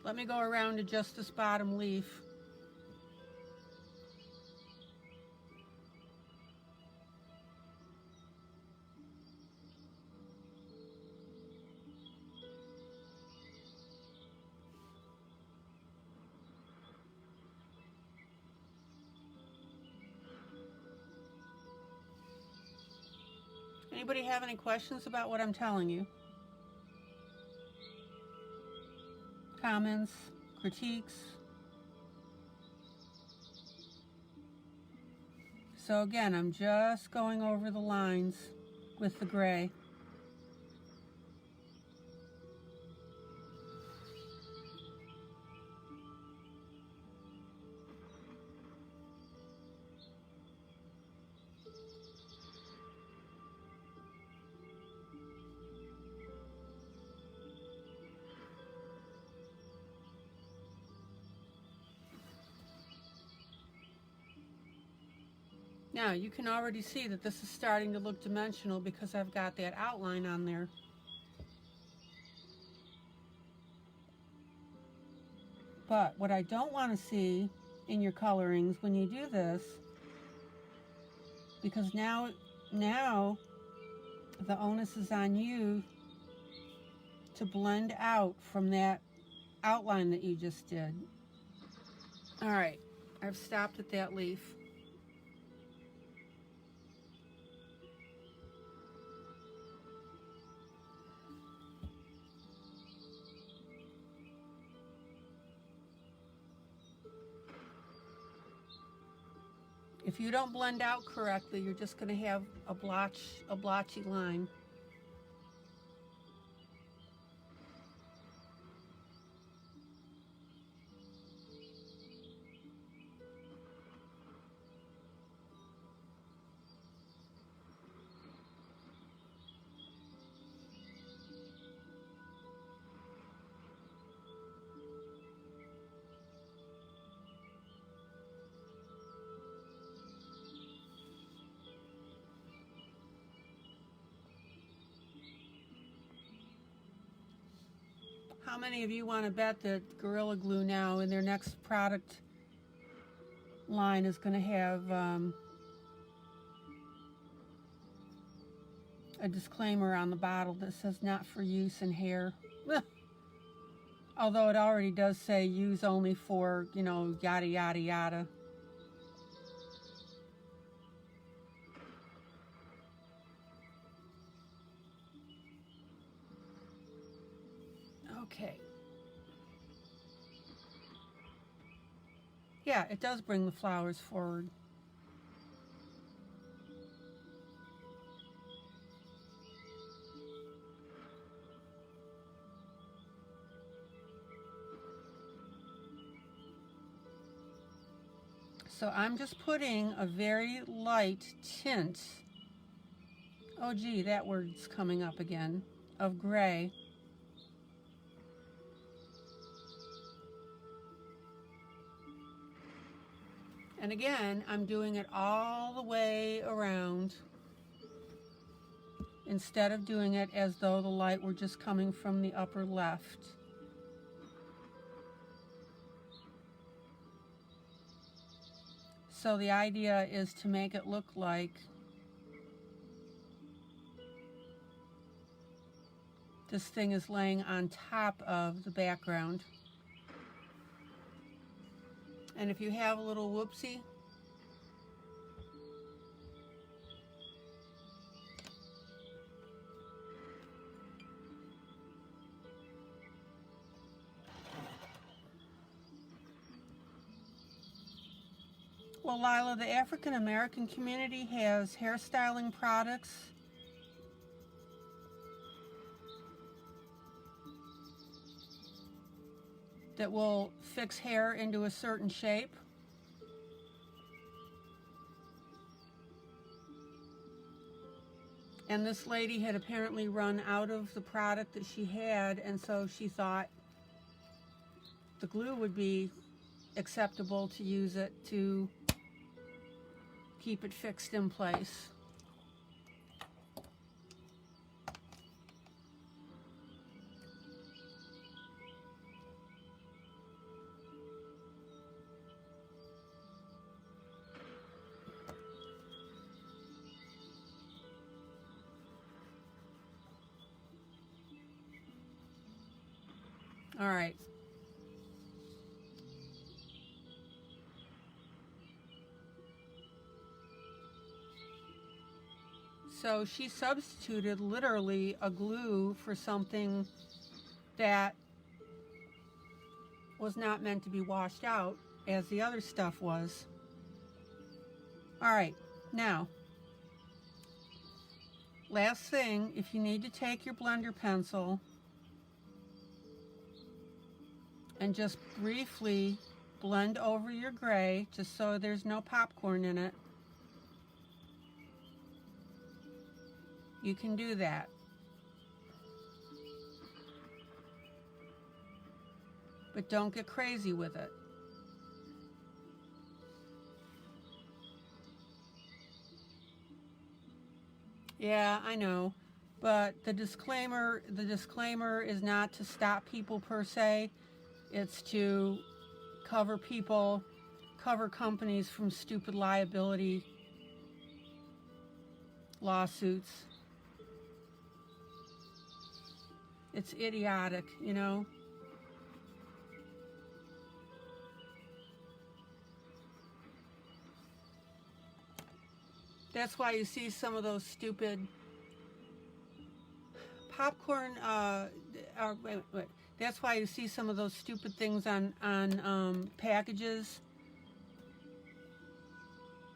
Let me go around to just this bottom leaf. Anybody have any questions about what I'm telling you? Comments, critiques? So again, I'm just going over the lines with the gray. Now you can already see that this is starting to look dimensional because I've got that outline on there. But what I don't want to see in your colorings when you do this, because now the onus is on you to blend out from that outline that you just did. All right, I've stopped at that leaf. If you don't blend out correctly, you're just going to have a blotchy line. How many of you want to bet that Gorilla Glue now in their next product line is going to have a disclaimer on the bottle that says not for use in hair? Although it already does say use only for, you know, yada yada yada. Okay. Yeah, it does bring the flowers forward. So I'm just putting a very light tint, oh gee, that word's coming up again, of gray. And again, I'm doing it all the way around instead of doing it as though the light were just coming from the upper left. So the idea is to make it look like this thing is laying on top of the background. And if you have a little whoopsie, well, Lila, the African American community has hairstyling products that will fix hair into a certain shape. And this lady had apparently run out of the product that she had, and so she thought the glue would be acceptable to use it to keep it fixed in place. All right. So she substituted literally a glue for something that was not meant to be washed out as the other stuff was. All right, now last thing, if you need to take your blender pencil and just briefly blend over your gray, just so there's no popcorn in it, you can do that. But don't get crazy with it. Yeah, I know, but the disclaimer is not to stop people per se. It's to cover companies from stupid liability lawsuits. It's idiotic, you know. That's why you see some of those stupid popcorn, that's why you see some of those stupid things on packages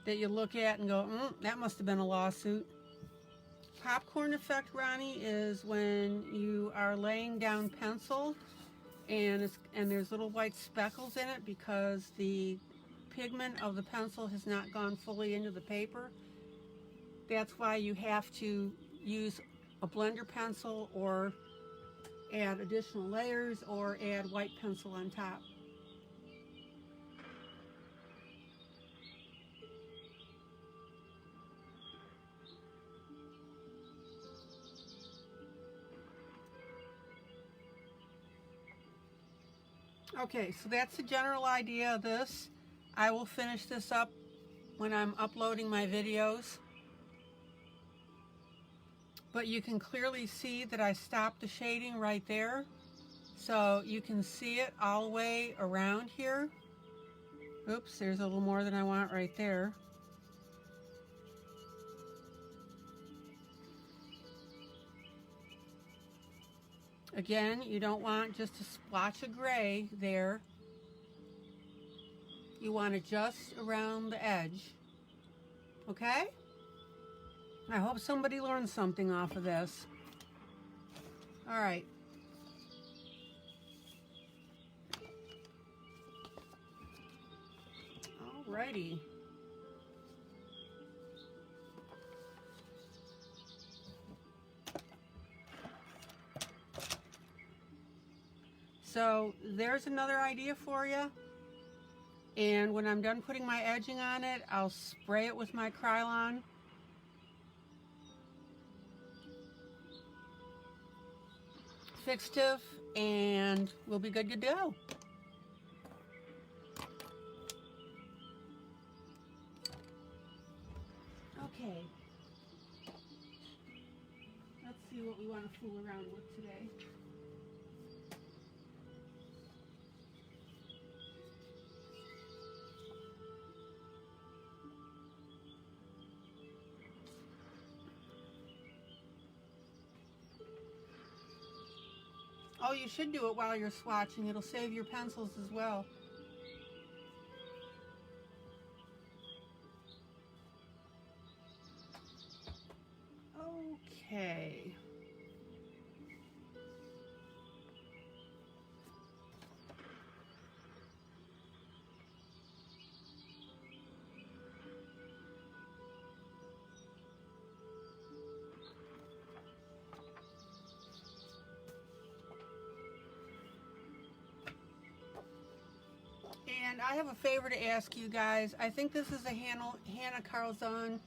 that you look at and go, that must have been a lawsuit. Popcorn effect, Ronnie, is when you are laying down pencil and there's little white speckles in it because the pigment of the pencil has not gone fully into the paper. That's why you have to use a blender pencil or add additional layers or add white pencil on top. Okay, so that's the general idea of this. I will finish this up when I'm uploading my videos. But you can clearly see that I stopped the shading right there. So you can see it all the way around here. Oops, there's a little more than I want right there. Again, you don't want just a splotch of gray there. You want it just around the edge. Okay? I hope somebody learned something off of this. All right. Alrighty. So there's another idea for you. And when I'm done putting my edging on it, I'll spray it with my Krylon. Fixative, and we'll be good to go. Okay. Let's see what we want to fool around with today. Oh, you should do it while you're swatching. It'll save your pencils as well. Okay. And I have a favor to ask you guys. I think this is a Hannah Karlzon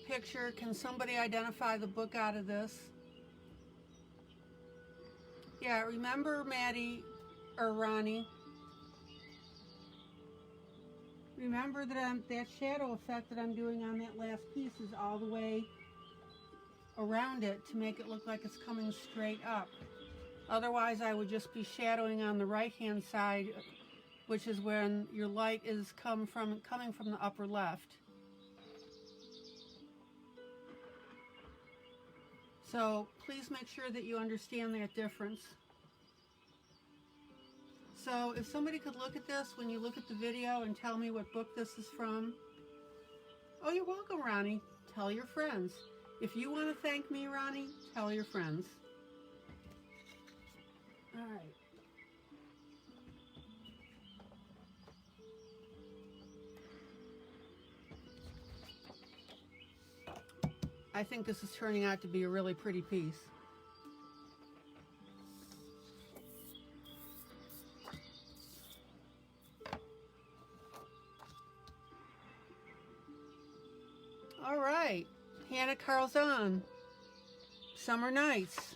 picture. Can somebody identify the book out of this? Yeah, remember Maddie or Ronnie? Remember that that shadow effect that I'm doing on that last piece is all the way around it to make it look like it's coming straight up. Otherwise, I would just be shadowing on the right-hand side, which is when your light is coming from the upper left. So please make sure that you understand that difference. So if somebody could look at this when you look at the video and tell me what book this is from. Oh, you're welcome, Ronnie. Tell your friends. If you want to thank me, Ronnie, tell your friends. All right. I think this is turning out to be a really pretty piece. All right, Hannah Karlzon, Summer Nights.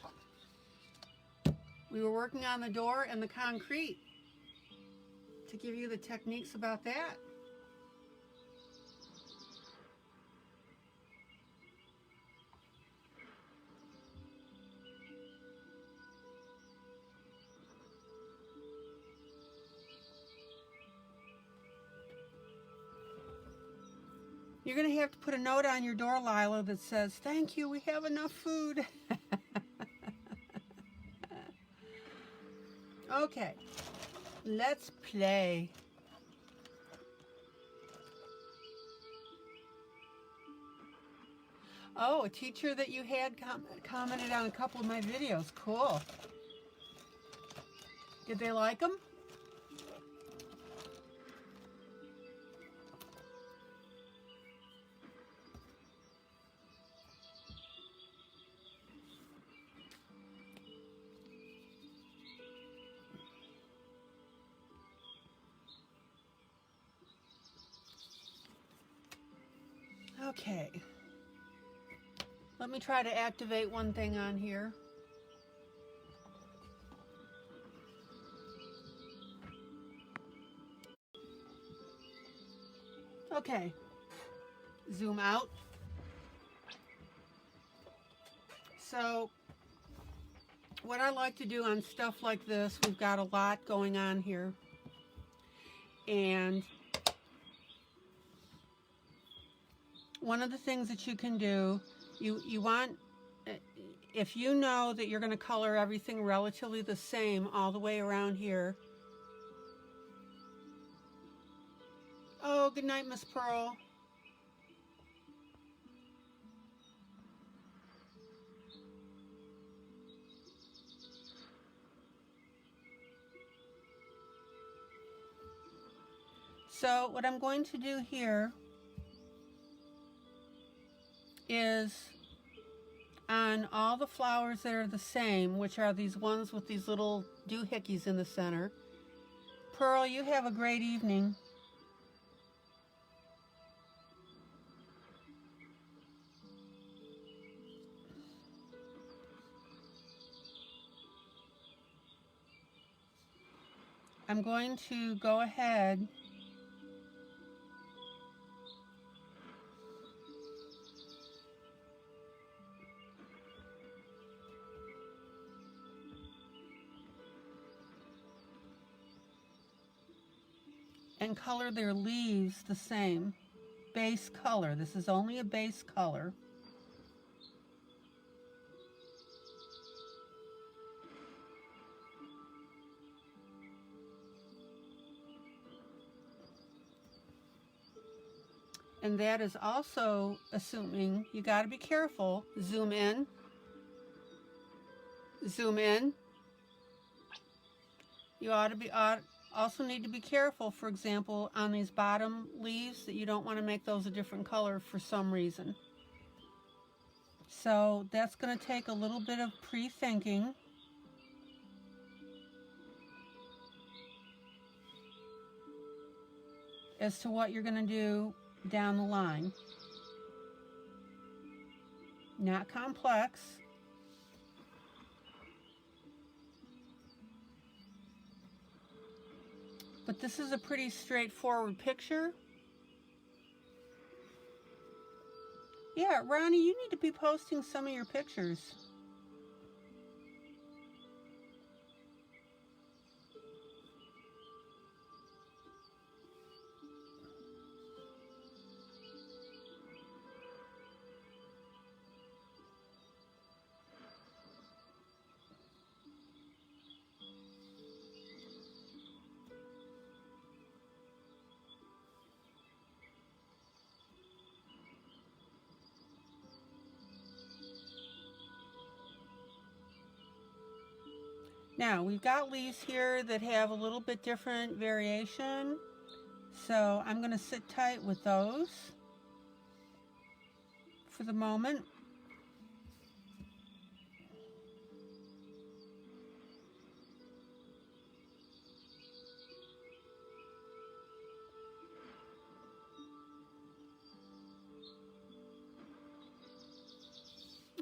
We were working on the door and the concrete to give you the techniques about that. You're going to have to put a note on your door, Lila, that says, "Thank you, we have enough food." Okay, let's play. Oh, a teacher that you had commented on a couple of my videos. Cool. Did they like them? Okay. Let me try to activate one thing on here. Okay. Zoom out. So, what I like to do on stuff like this, we've got a lot going on here. And one of the things that you can do, you want, if you know that you're going to color everything relatively the same all the way around here. Oh, good night, Miss Pearl. So what I'm going to do here is on all the flowers that are the same, which are these ones with these little doohickeys in the center. Pearl, you have a great evening. I'm going to go ahead and color their leaves the same base color. This is only a base color. And that is also assuming, you got to be careful. Zoom in. Zoom in. You also need to be careful, for example, on these bottom leaves, that you don't want to make those a different color for some reason. So that's going to take a little bit of pre-thinking. As to what you're going to do down the line. Not complex. But this is a pretty straightforward picture. Yeah, Ronnie, you need to be posting some of your pictures. Now, we've got leaves here that have a little bit different variation, so I'm going to sit tight with those for the moment.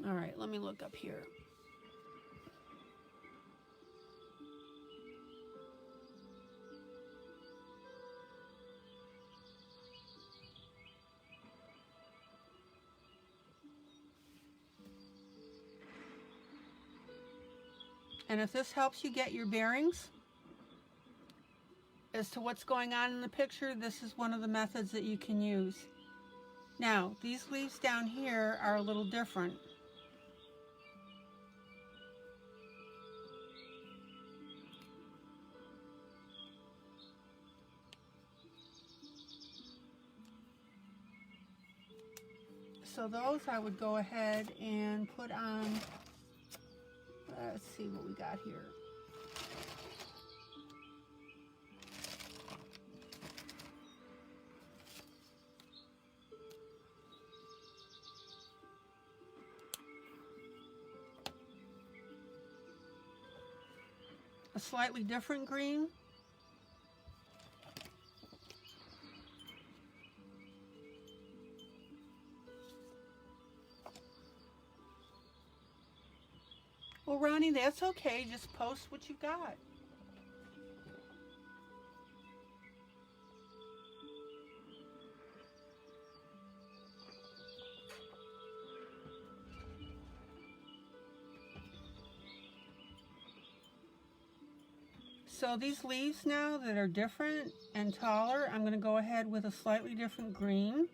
All right, let me look up here. And if this helps you get your bearings as to what's going on in the picture, this is one of the methods that you can use. Now, these leaves down here are a little different. So those I would go ahead and put on, let's see what we got here. A slightly different green. Well, Ronnie, that's okay. Just post what you've got. So these leaves now that are different and taller, I'm going to go ahead with a slightly different green.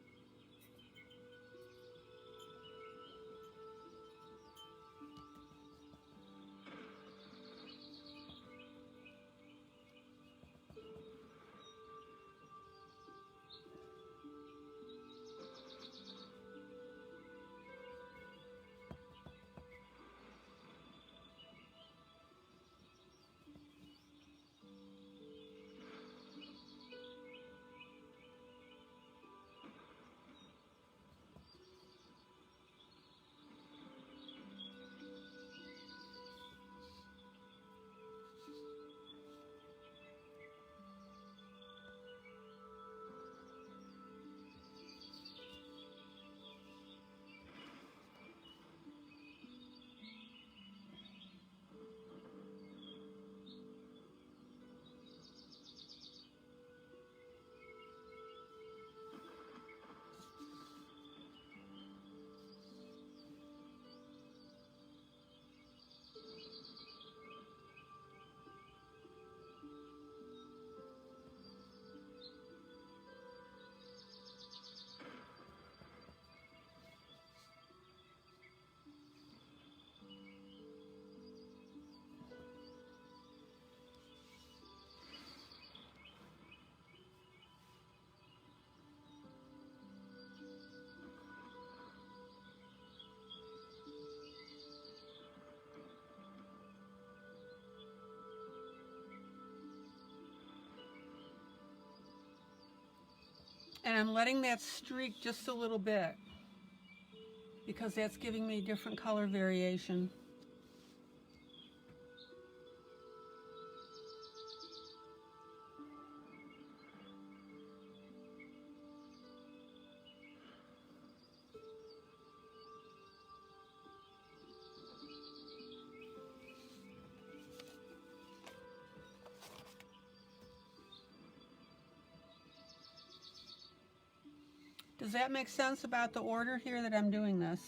And I'm letting that streak just a little bit because that's giving me different color variation. Does that make sense about the order here that I'm doing this?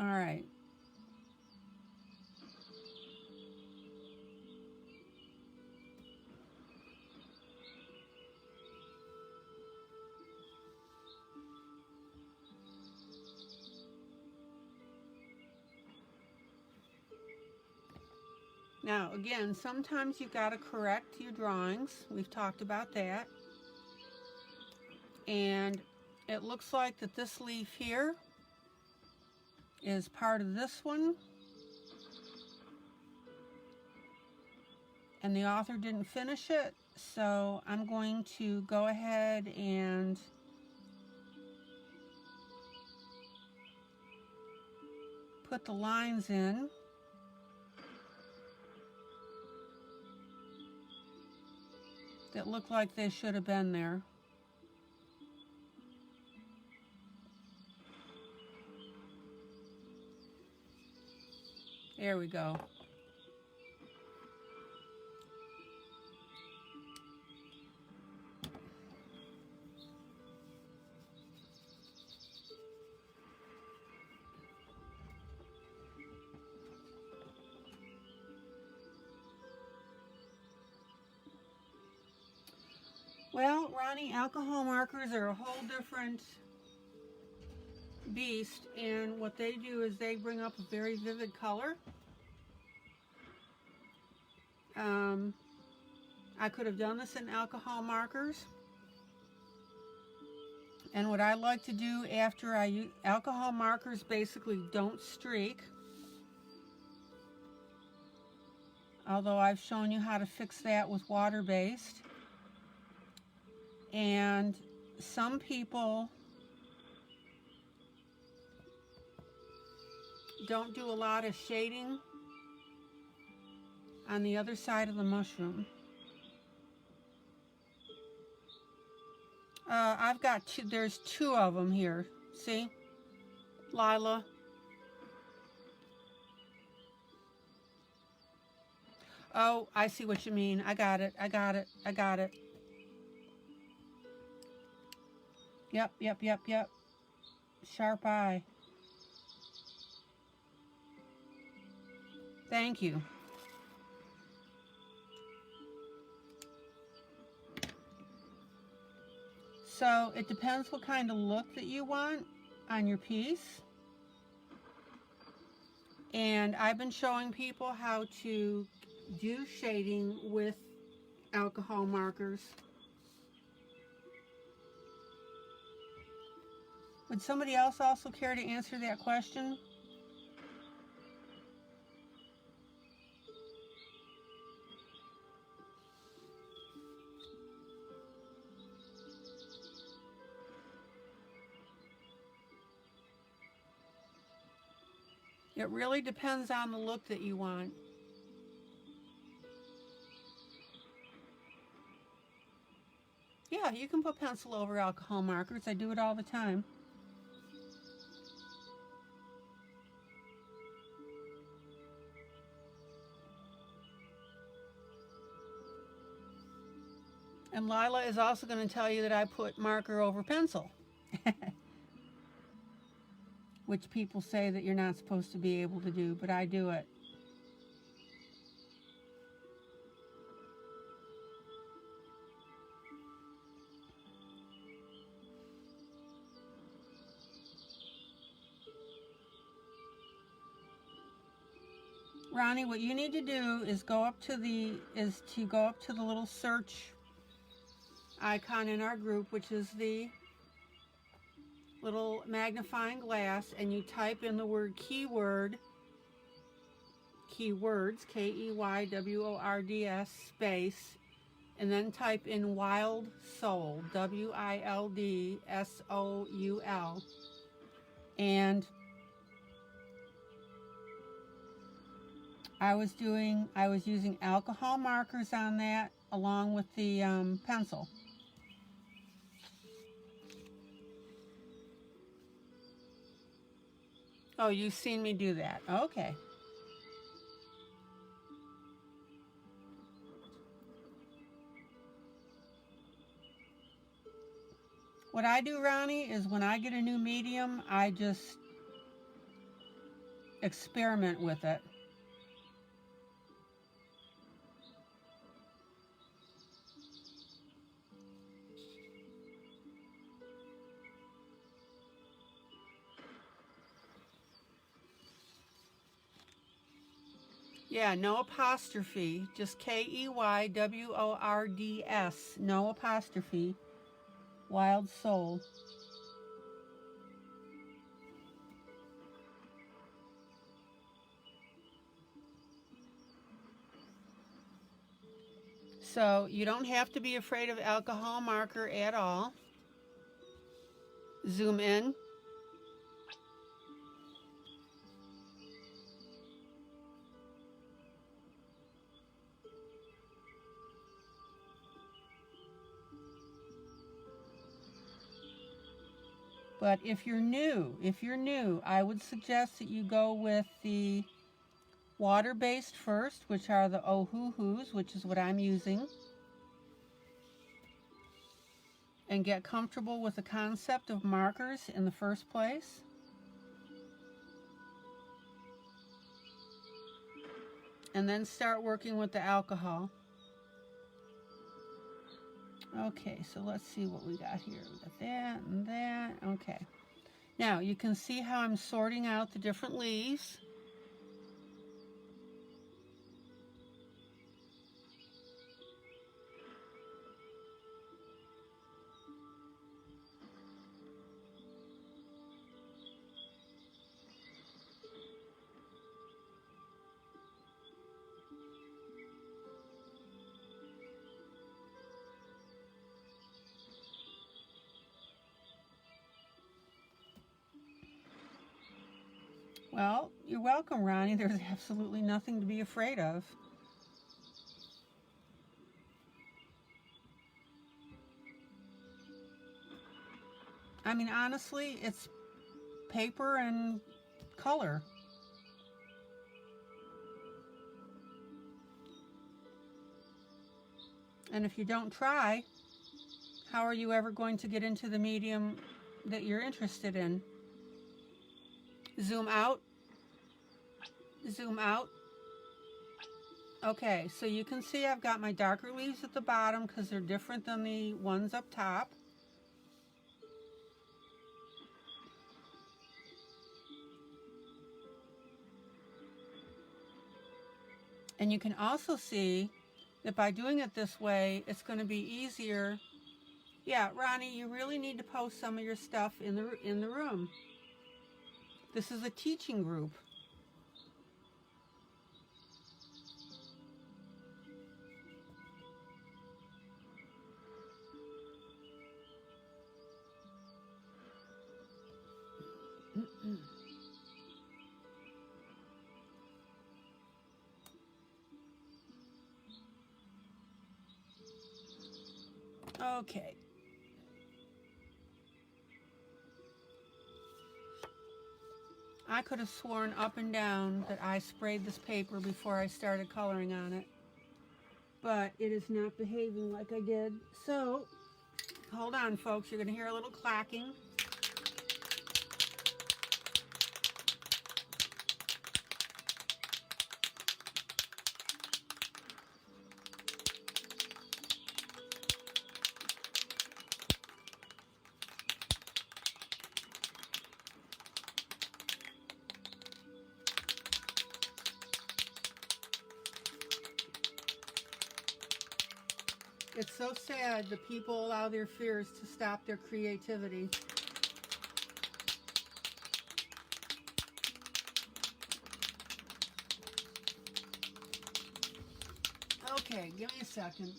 All right. Now, again, sometimes you've got to correct your drawings. We've talked about that. And it looks like that this leaf here is part of this one. And the author didn't finish it, so I'm going to go ahead and put the lines in. That look like they should have been there. There we go. Well, Ronnie, alcohol markers are a whole different beast, and what they do is they bring up a very vivid color. I could have done this in alcohol markers, and what I like to do after I use alcohol markers, basically don't streak, although I've shown you how to fix that with water-based. And some people don't do a lot of shading on the other side of the mushroom. I've got two, there's two of them here. See? Lila. Oh, I see what you mean. I got it. I got it. I got it. Yep, yep, yep, yep. Sharp eye. Thank you. So it depends what kind of look that you want on your piece. And I've been showing people how to do shading with alcohol markers. Would somebody else also care to answer that question? It really depends on the look that you want. Yeah, you can put pencil over alcohol markers. I do it all the time. And Lila is also going to tell you that I put marker over pencil. Which people say that you're not supposed to be able to do, but I do it. Ronnie, what you need to do is go up to the little search icon in our group, which is the little magnifying glass, and you type in the word keywords, Keywords, space, and then type in Wild Soul, WILDSOUL. And I was using alcohol markers on that along with the pencil. Oh, you've seen me do that. Okay. What I do, Ronnie, is when I get a new medium, I just experiment with it. Yeah, no apostrophe, just Keywords, no apostrophe, Wild Soul. So you don't have to be afraid of alcohol marker at all. Zoom in. But if you're new, I would suggest that you go with the water-based first, which are the Ohuhus, which is what I'm using. And get comfortable with the concept of markers in the first place. And then start working with the alcohol. Okay, so let's see what we got here. We got that and that. Okay. Now you can see how I'm sorting out the different leaves. Well, you're welcome, Ronnie. There's absolutely nothing to be afraid of. I mean, honestly, it's paper and color. And if you don't try, how are you ever going to get into the medium that you're interested in? Zoom out. Zoom out. Okay, so you can see I've got my darker leaves at the bottom because they're different than the ones up top. And you can also see that by doing it this way, it's going to be easier. Yeah, Ronnie, you really need to post some of your stuff in the room. This is a teaching group. Okay. I could have sworn up and down that I sprayed this paper before I started coloring on it, but it is not behaving like I did. So, hold on, folks. You're going to hear a little clacking. It's so sad that people allow their fears to stop their creativity. Okay, give me a second.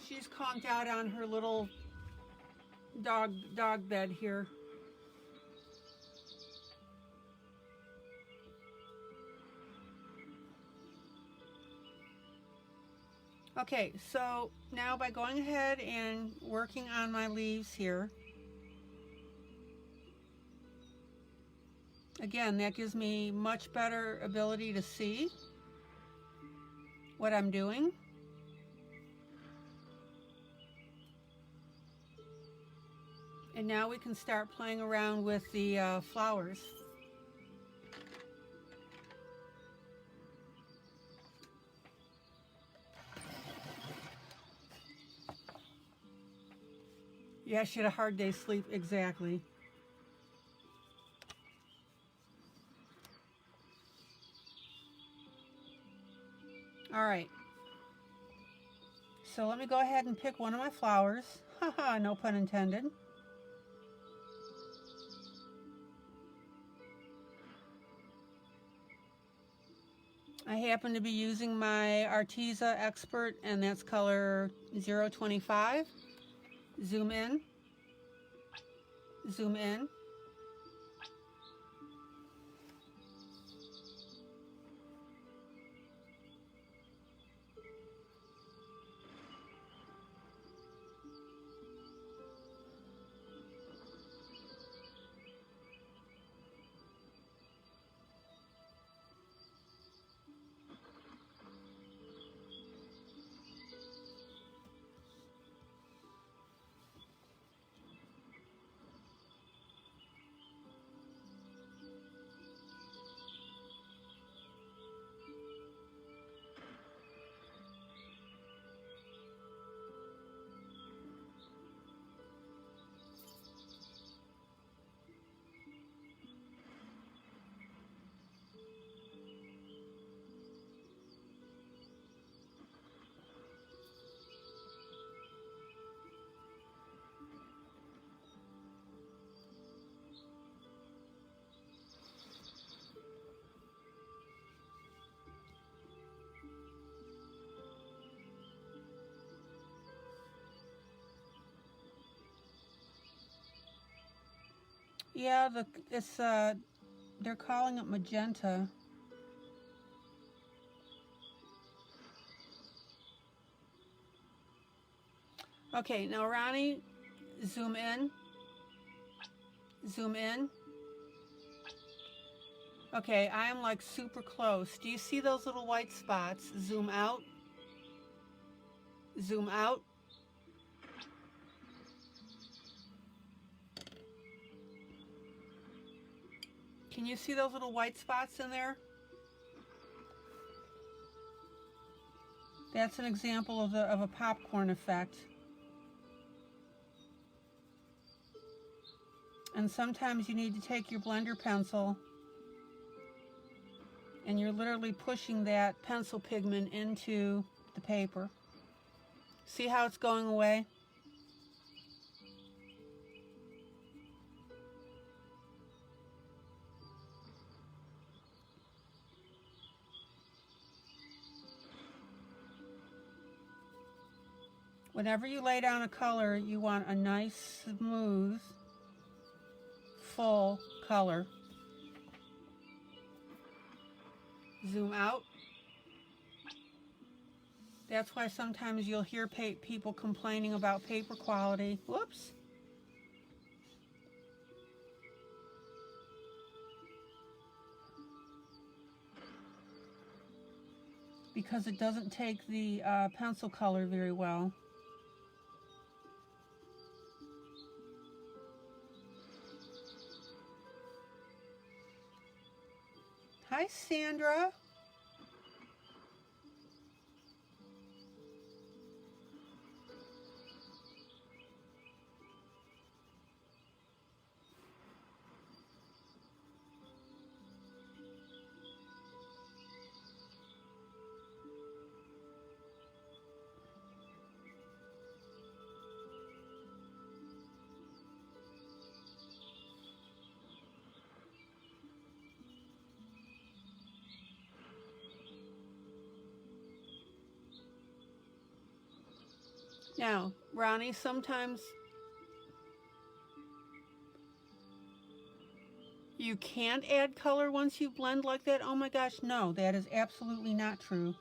She's conked out on her little dog bed here. Okay, so now by going ahead and working on my leaves here, Again, that gives me much better ability to see what I'm doing. And now we can start playing around with the flowers. Yeah, she had a hard day's sleep, exactly. All right. So let me go ahead and pick one of my flowers. Haha, no pun intended. I happen to be using my Arteza Expert, and that's color 025. Zoom in. Zoom in. Yeah, they're calling it magenta. Okay, now Ronnie, zoom in. Zoom in. Okay, I am like super close. Do you see those little white spots? Zoom out. Zoom out. Can you see those little white spots in there? That's an example of a popcorn effect. And sometimes you need to take your blender pencil and you're literally pushing that pencil pigment into the paper. See how it's going away? Whenever you lay down a color, you want a nice, smooth, full color. Zoom out. That's why sometimes you'll hear people complaining about paper quality. Whoops. Because it doesn't take the pencil color very well. Hi, Sandra. Now, Ronnie, sometimes you can't add color once you blend like that. Oh my gosh, no, that is absolutely not true.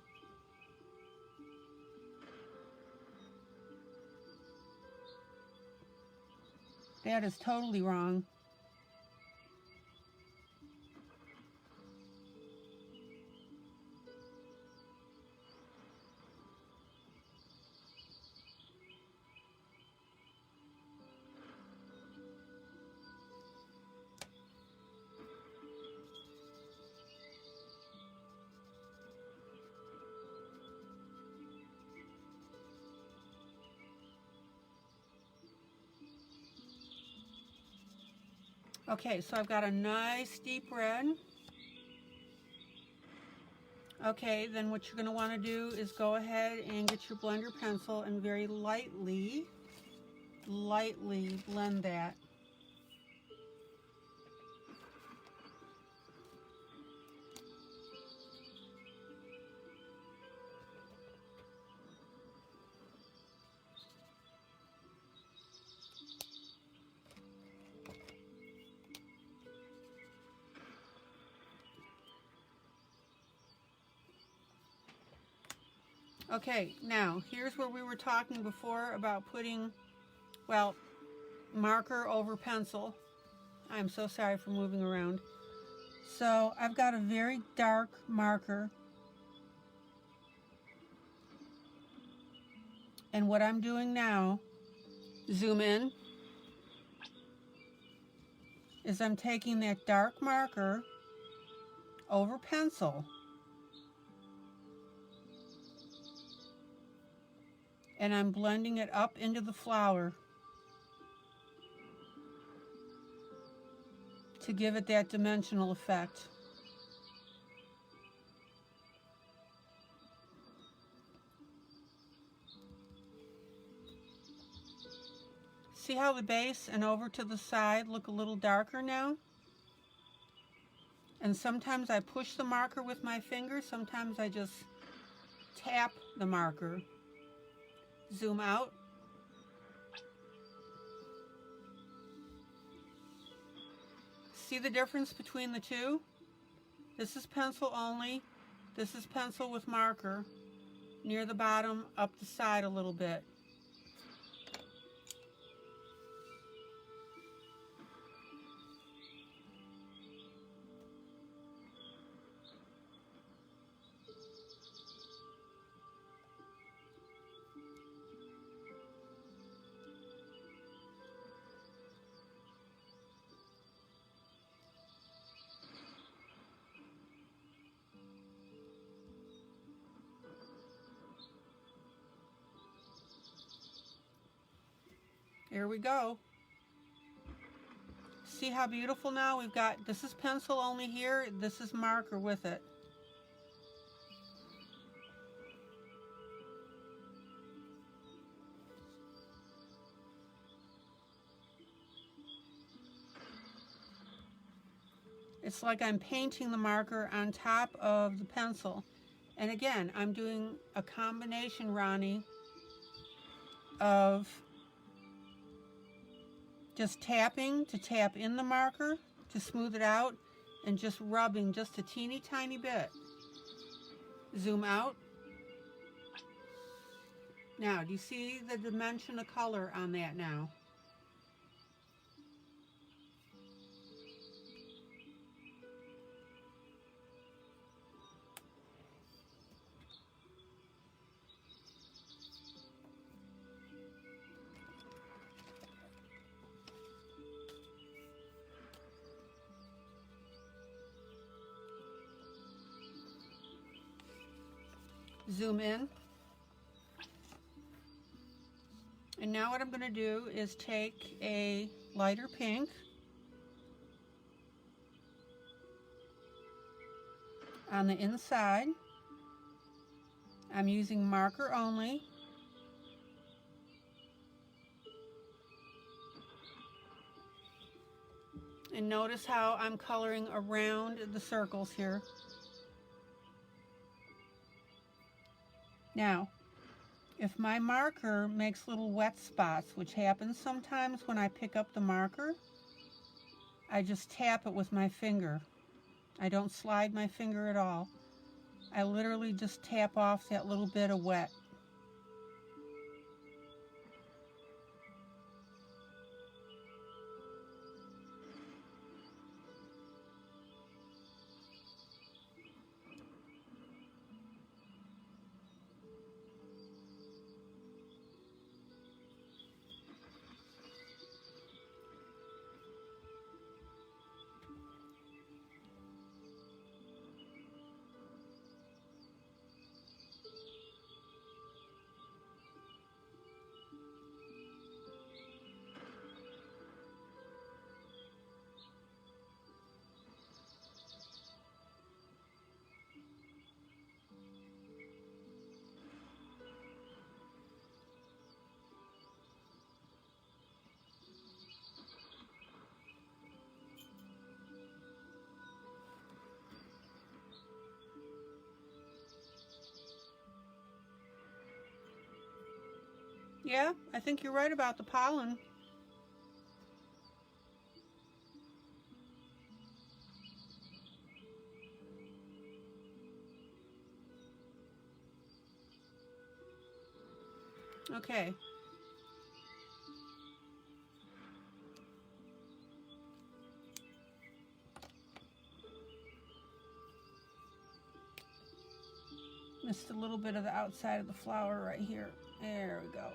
That is totally wrong. Okay, so I've got a nice deep red. Okay, then what you're going to want to do is go ahead and get your blender pencil and very lightly blend that. Okay, now here's where we were talking before about putting, well, marker over pencil. I'm so sorry for moving around. So I've got a very dark marker, and what I'm doing now, zoom in, is I'm taking that dark marker over pencil and I'm blending it up into the flower to give it that dimensional effect. See how the base and over to the side look a little darker now? And sometimes I push the marker with my finger, sometimes I just tap the marker. Zoom out. See the difference between the two? This is pencil only, this is pencil with marker, near the bottom, up the side a little bit. Here we go. See how beautiful now? We've got, this is pencil only here, this is marker with it. It's like I'm painting the marker on top of the pencil. And again, I'm doing a combination, Ronnie, of just tapping to tap in the marker to smooth it out and just rubbing just a teeny tiny bit. Zoom out. Now, do you see the dimension of color on that now? Zoom in. And now what I'm going to do is take a lighter pink on the inside. I'm using marker only. And notice how I'm coloring around the circles here. Now, if my marker makes little wet spots, which happens sometimes when I pick up the marker, I just tap it with my finger. I don't slide my finger at all. I literally just tap off that little bit of wet. Yeah, I think you're right about the pollen. Okay. Missed a little bit of the outside of the flower right here. There we go.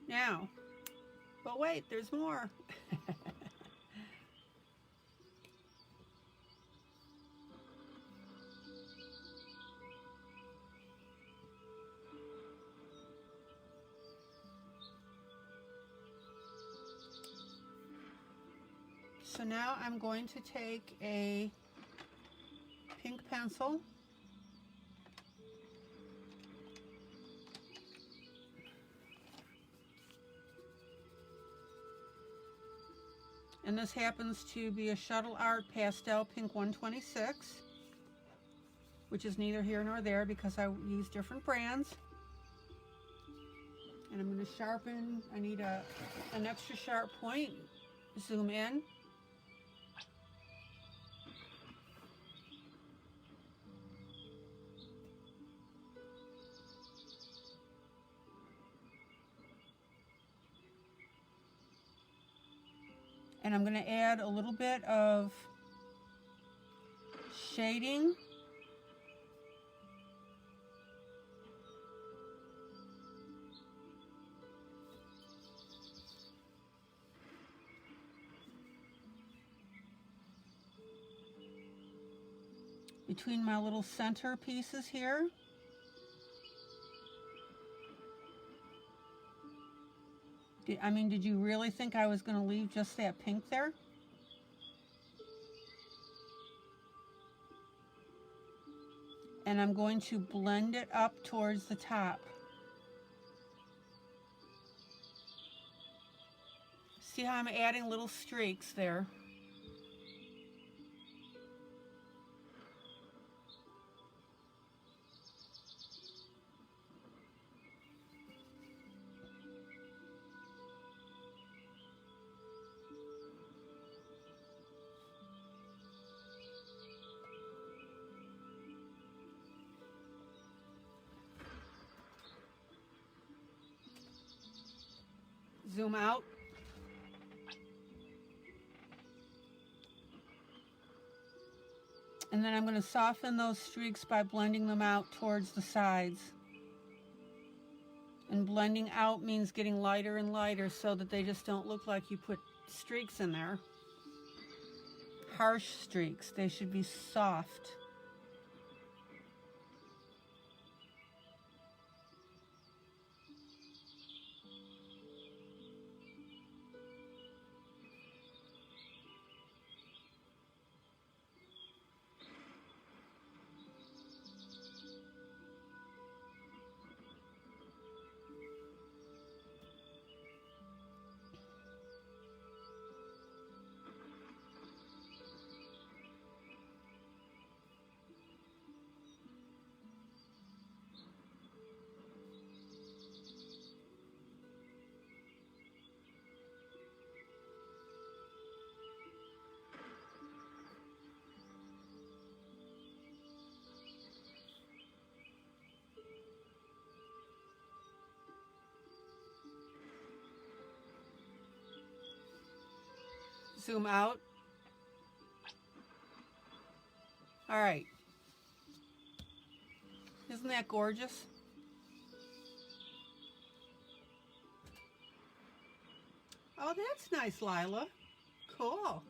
Now, but wait, there's more. So now I'm going to take a pink pencil and this happens to be a Shuttle Art Pastel Pink 126, which is neither here nor there because I use different brands. And I'm going to sharpen. I need an extra sharp point. Zoom in. And I'm going to add a little bit of shading. Between my little center pieces here. Did you really think I was going to leave just that pink there? And I'm going to blend it up towards the top. See how I'm adding little streaks there? Zoom out. And then I'm going to soften those streaks by blending them out towards the sides. And blending out means getting lighter and lighter so that they just don't look like you put streaks in there. Harsh streaks. They should be soft. Zoom out. All right. Isn't that gorgeous? Oh, that's nice, Lila. Cool.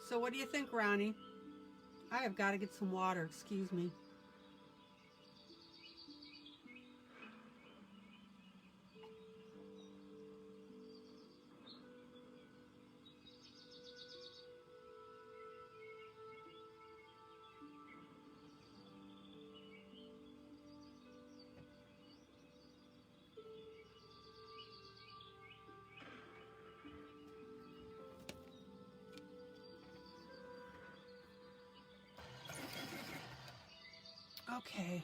So what do you think, Ronnie? I have got to get some water, excuse me. Okay.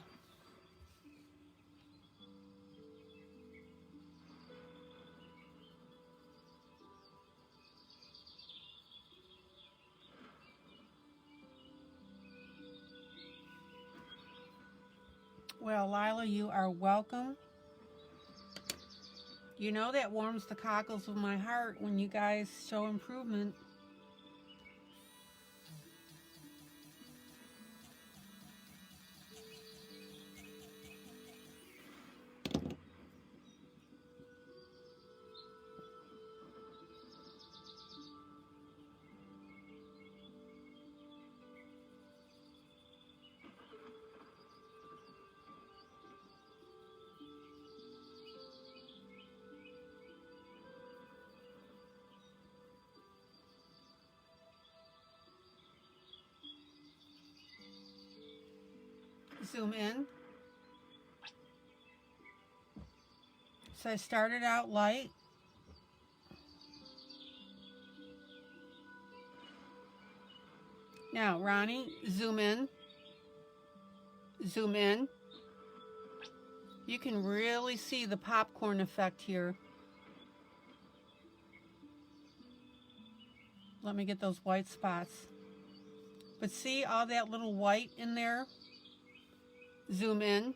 Well, Lila, you are welcome. You know that warms the cockles of my heart when you guys show improvement. Zoom in. So I started out light. Now, Ronnie, zoom in. Zoom in. You can really see the popcorn effect here. Let me get those white spots. But see all that little white in there? Zoom in.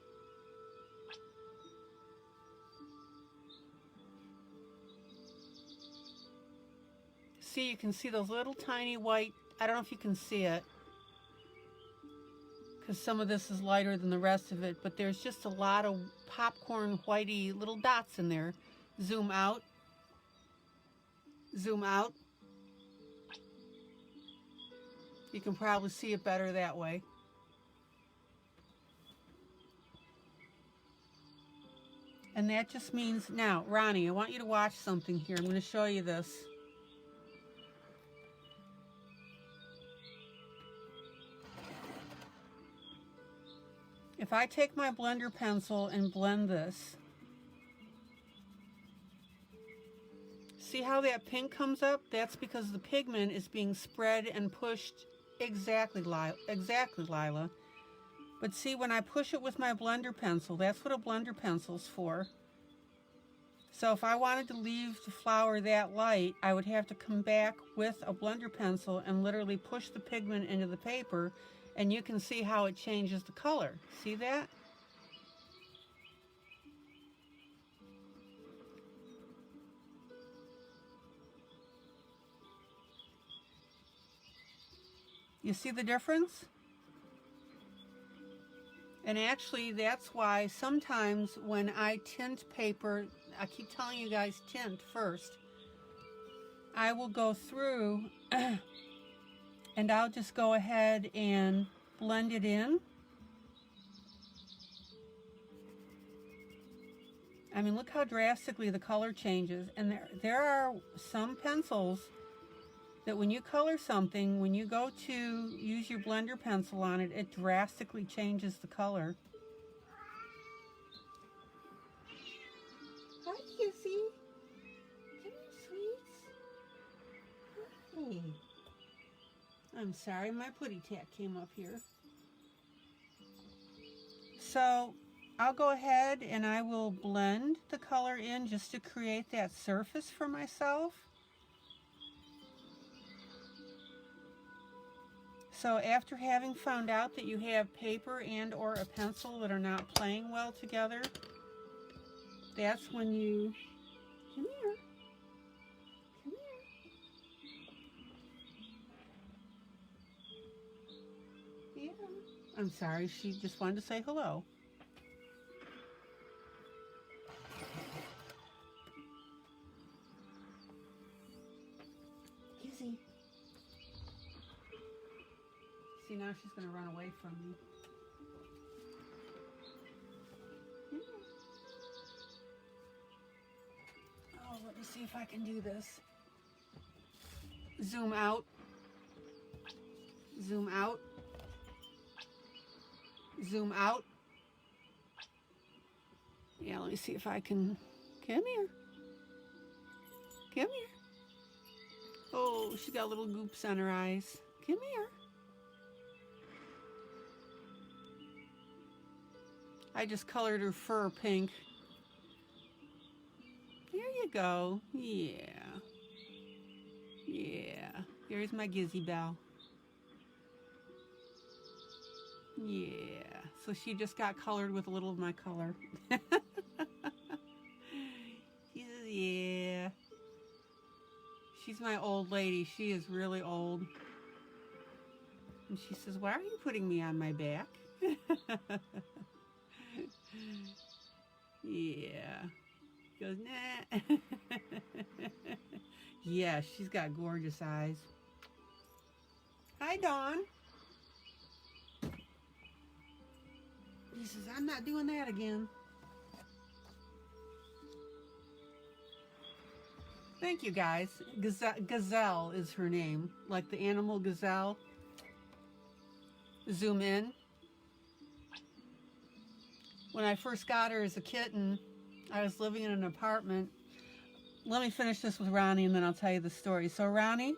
See, you can see those little tiny white, I don't know if you can see it, because some of this is lighter than the rest of it, but there's just a lot of popcorn whitey little dots in there. Zoom out. Zoom out. You can probably see it better that way. And that just means, now, Ronnie, I want you to watch something here. I'm going to show you this. If I take my blender pencil and blend this, see how that pink comes up? That's because the pigment is being spread and pushed exactly, Lila. But see, when I push it with my blender pencil, that's what a blender pencil's for. So if I wanted to leave the flower that light, I would have to come back with a blender pencil and literally push the pigment into the paper, and you can see how it changes the color. See that? You see the difference? And actually, that's why sometimes when I tint paper, I keep telling you guys tint first, I will go through and I'll just go ahead and blend it in. I mean, look how drastically the color changes. And there are some pencils that when you color something, when you go to use your blender pencil on it, it drastically changes the color. Hi, Kissy. Come here, sweets. Hi. I'm sorry, my putty tat came up here. So I'll go ahead and I will blend the color in just to create that surface for myself. So after having found out that you have paper and or a pencil that are not playing well together, that's when you, come here, come here. Yeah. I'm sorry, she just wanted to say hello. Kizzy. See, now she's going to run away from me. Oh, let me see if I can do this. Zoom out. Zoom out. Zoom out. Yeah, let me see if I can. Come here. Come here. Oh, she's got little goops on her eyes. Come here. I just colored her fur pink. There you go. Yeah. Yeah. Here's my Gizzy Bell. Yeah. So she just got colored with a little of my color. Yeah. She's my old lady. She is really old. And she says, "Why are you putting me on my back?" Yeah. Goes, nah. Yeah, she's got gorgeous eyes. Hi, Dawn. He says, "I'm not doing that again." Thank you, guys. Gazelle is her name, like the animal gazelle. Zoom in. When I first got her as a kitten, I was living in an apartment. Let me finish this with Ronnie and then I'll tell you the story. So Ronnie,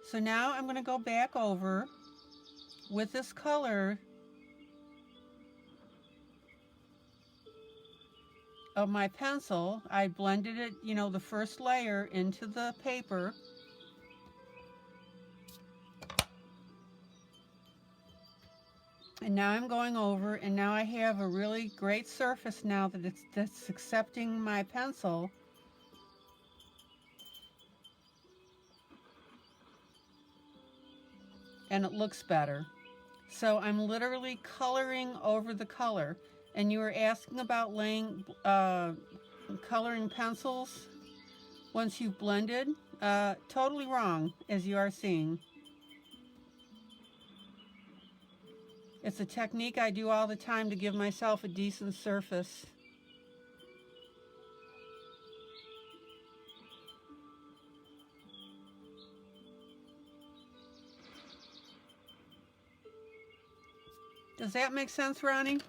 so now I'm going to go back over with this color of my pencil. I blended it, you know, the first layer into the paper. And now I'm going over, and now I have a really great surface now that's accepting my pencil. And it looks better. So I'm literally coloring over the color. And you were asking about coloring pencils once you've blended. Totally wrong, as you are seeing. It's a technique I do all the time to give myself a decent surface. Does that make sense, Ronnie?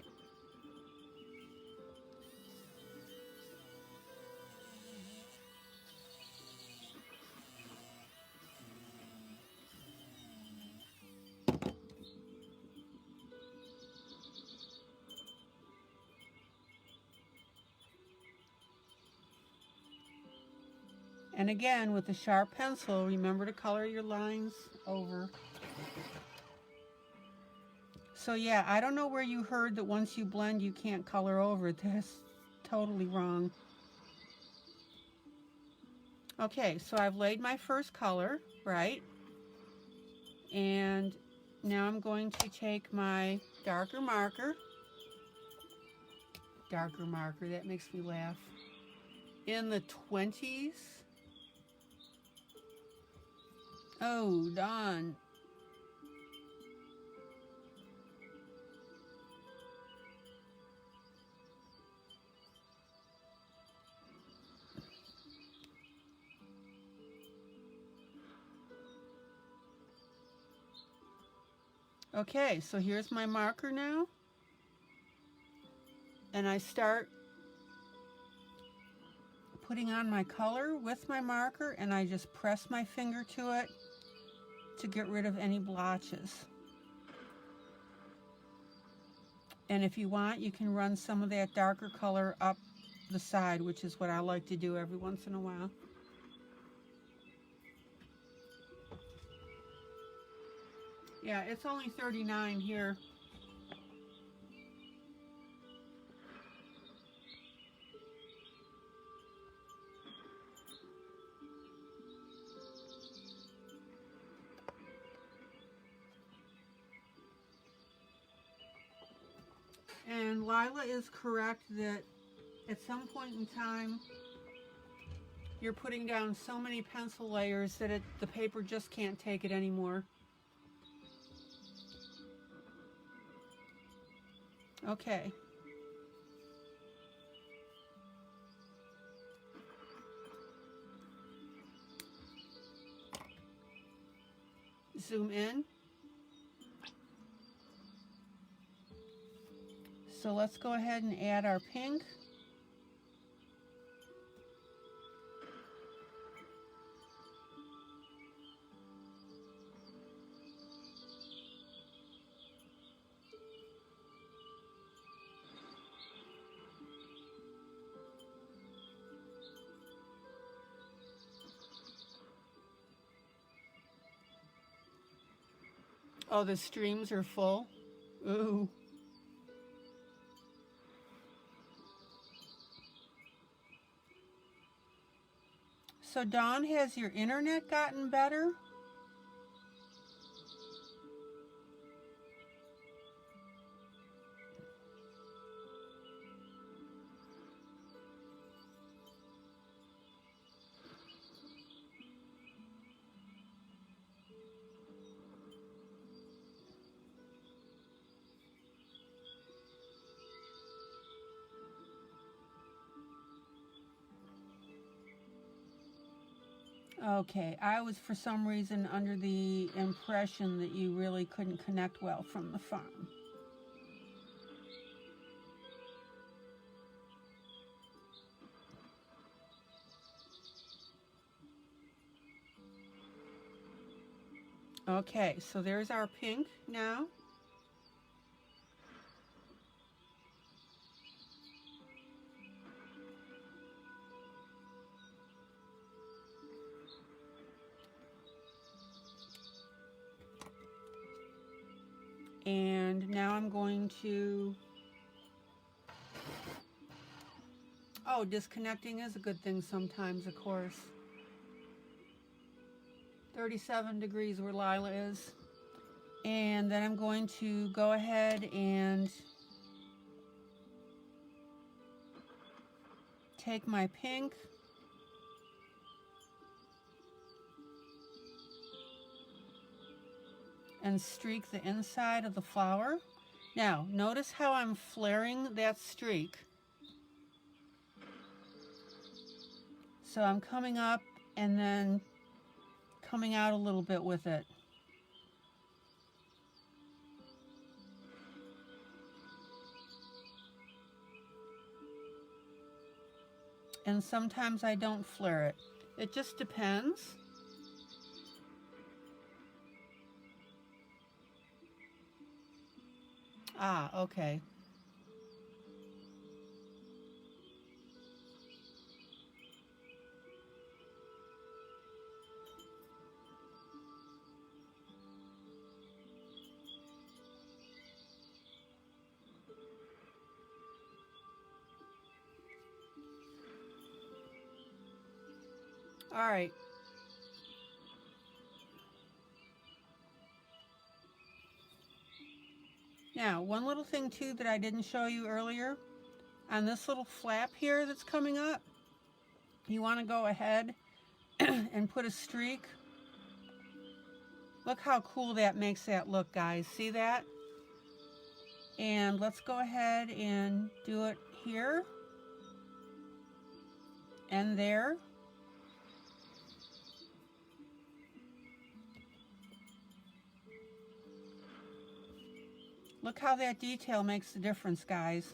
And again, with a sharp pencil, remember to color your lines over. So yeah, I don't know where you heard that once you blend, you can't color over it. That's totally wrong. Okay, so I've laid my first color, right? And now I'm going to take my darker marker. Darker marker, that makes me laugh. In the 20s. Oh, Dawn. Okay, so here's my marker now. And I start putting on my color with my marker, and I just press my finger to it to get rid of any blotches. And if you want, you can run some of that darker color up the side, which is what I like to do every once in a while. Yeah, it's only 39 here. And Lila is correct that at some point in time, you're putting down so many pencil layers that the paper just can't take it anymore. Okay. Zoom in. So let's go ahead and add our pink. Oh, the streams are full. Ooh. So Dawn, has your internet gotten better? Okay, I was for some reason under the impression that you really couldn't connect well from the phone. Okay, so there's our pink now. And now I'm going to, oh, disconnecting is a good thing sometimes, of course. 37 degrees where Lila is. And then I'm going to go ahead and take my pink and streak the inside of the flower. Now, notice how I'm flaring that streak. So I'm coming up and then coming out a little bit with it. And sometimes I don't flare it. It just depends. Ah, okay. All right. Now, one little thing too that I didn't show you earlier, on this little flap here that's coming up, you want to go ahead and put a streak. Look how cool that makes that look, guys. See that? And let's go ahead and do it here and there. Look how that detail makes the difference, guys.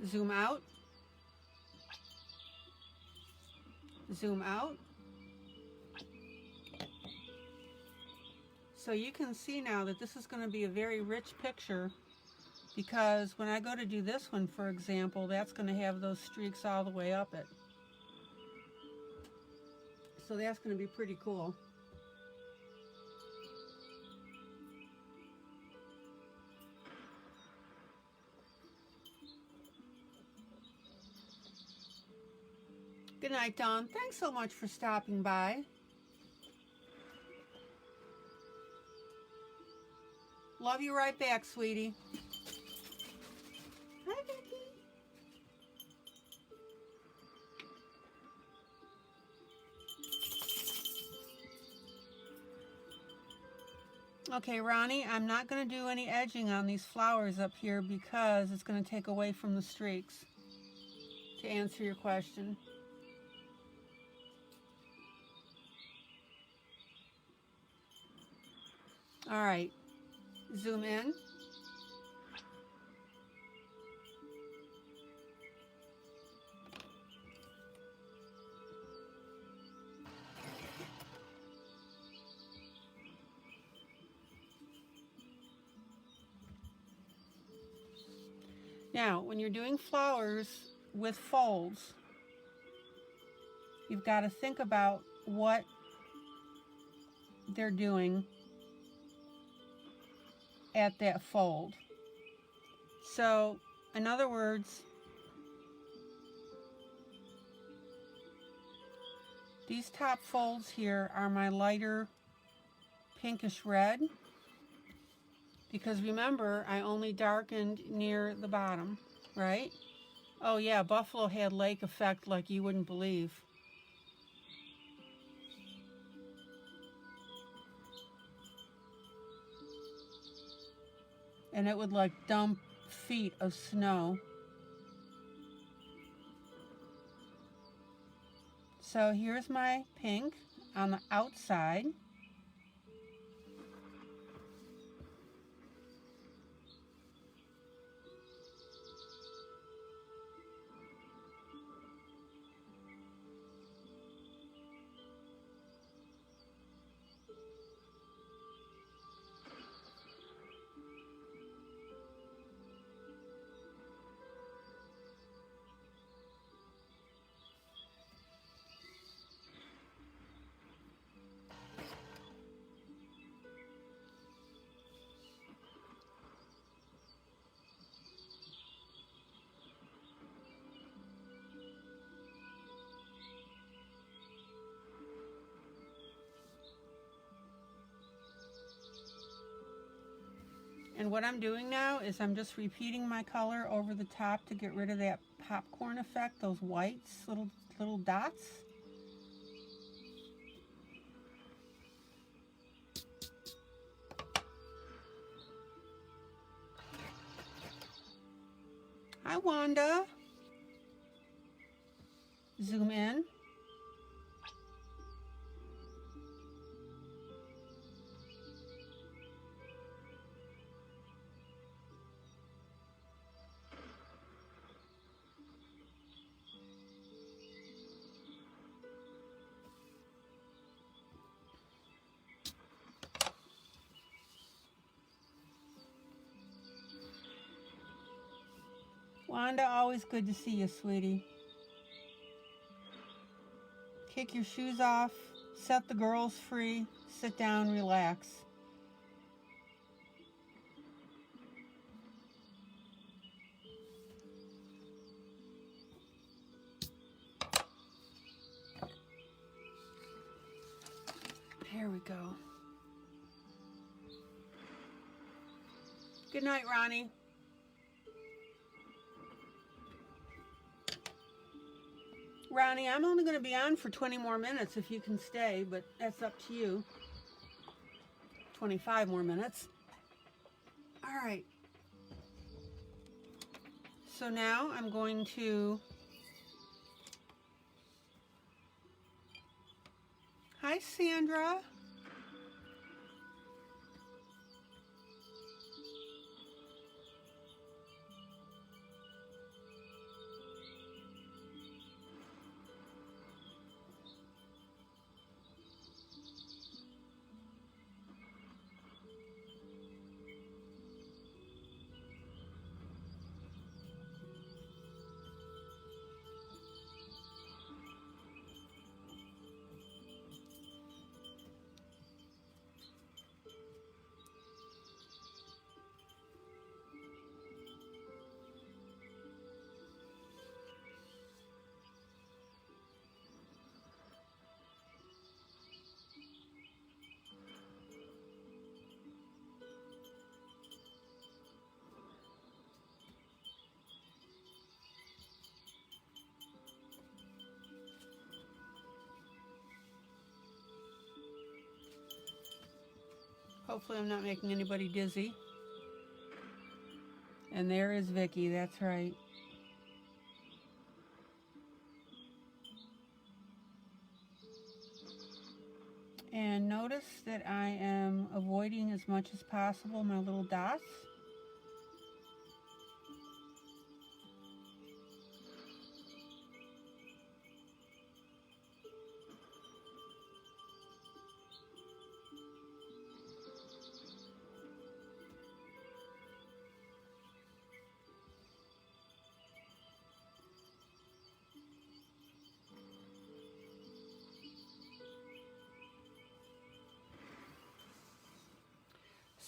Zoom out. Zoom out. So you can see now that this is going to be a very rich picture, because when I go to do this one, for example, that's going to have those streaks all the way up it. So that's going to be pretty cool. Good night, Dawn. Thanks so much for stopping by. Love you right back, sweetie. Hi, Becky. Okay, Ronnie, I'm not going to do any edging on these flowers up here because it's going to take away from the streaks, to answer your question. All right, zoom in. Now, when you're doing flowers with folds, you've got to think about what they're doing at that fold. So, in other words, these top folds here are my lighter pinkish red, because remember, I only darkened near the bottom, right? Oh yeah, Buffalo had lake effect like you wouldn't believe. And it would like dump feet of snow. So here's my pink on the outside. And what I'm doing now is I'm just repeating my color over the top to get rid of that popcorn effect, those whites, little dots. Hi, Wanda. Zoom in. Wanda, always good to see you, sweetie. Kick your shoes off, set the girls free, sit down, relax. There we go. Good night, Ronnie. Ronnie, I'm only going to be on for 20 more minutes if you can stay, but that's up to you. 25 more minutes. All right. So now I'm going to... Hi, Sandra. Hopefully I'm not making anybody dizzy. And there is Vicky, that's right. And notice that I am avoiding as much as possible my little dots.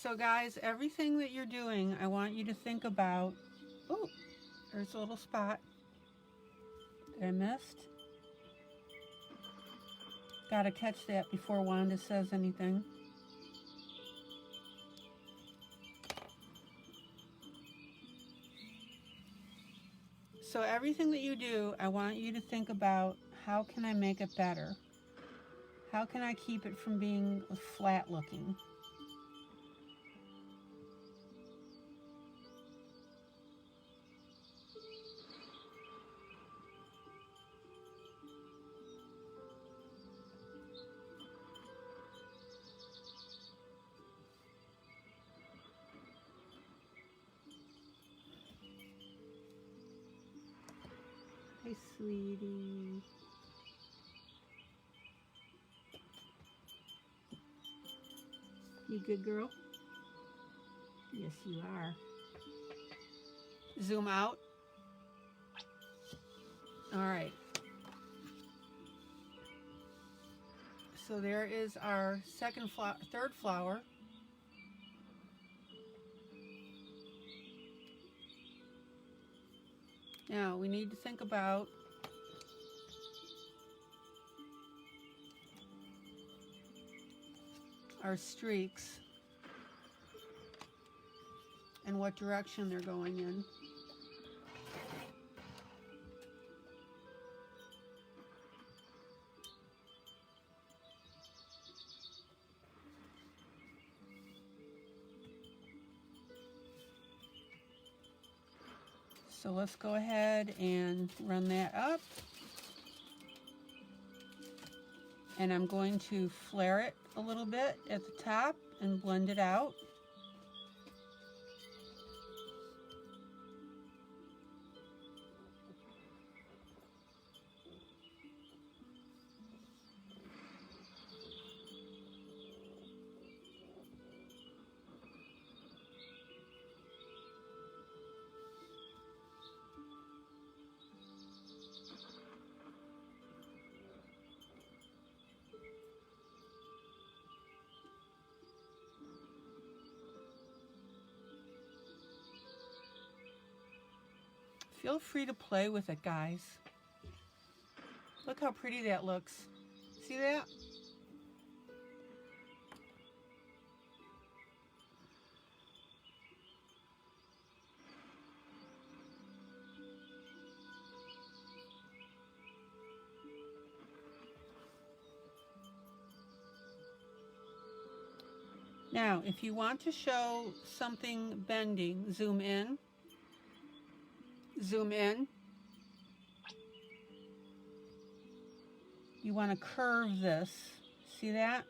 So guys, everything that you're doing, I want you to think about, oh, there's a little spot that I missed. Gotta catch that before Wanda says anything. So everything that you do, I want you to think about, how can I make it better? How can I keep it from being flat looking? Hi, sweetie. You good girl? Yes, you are. Zoom out. All right. So there is our third flower. Now we need to think about our streaks and what direction they're going in. So let's go ahead and run that up. And I'm going to flare it a little bit at the top and blend it out. Feel free to play with it, guys. Look how pretty that looks. See that? Now, if you want to show something bending, zoom in. Zoom in. You want to curve this. See that?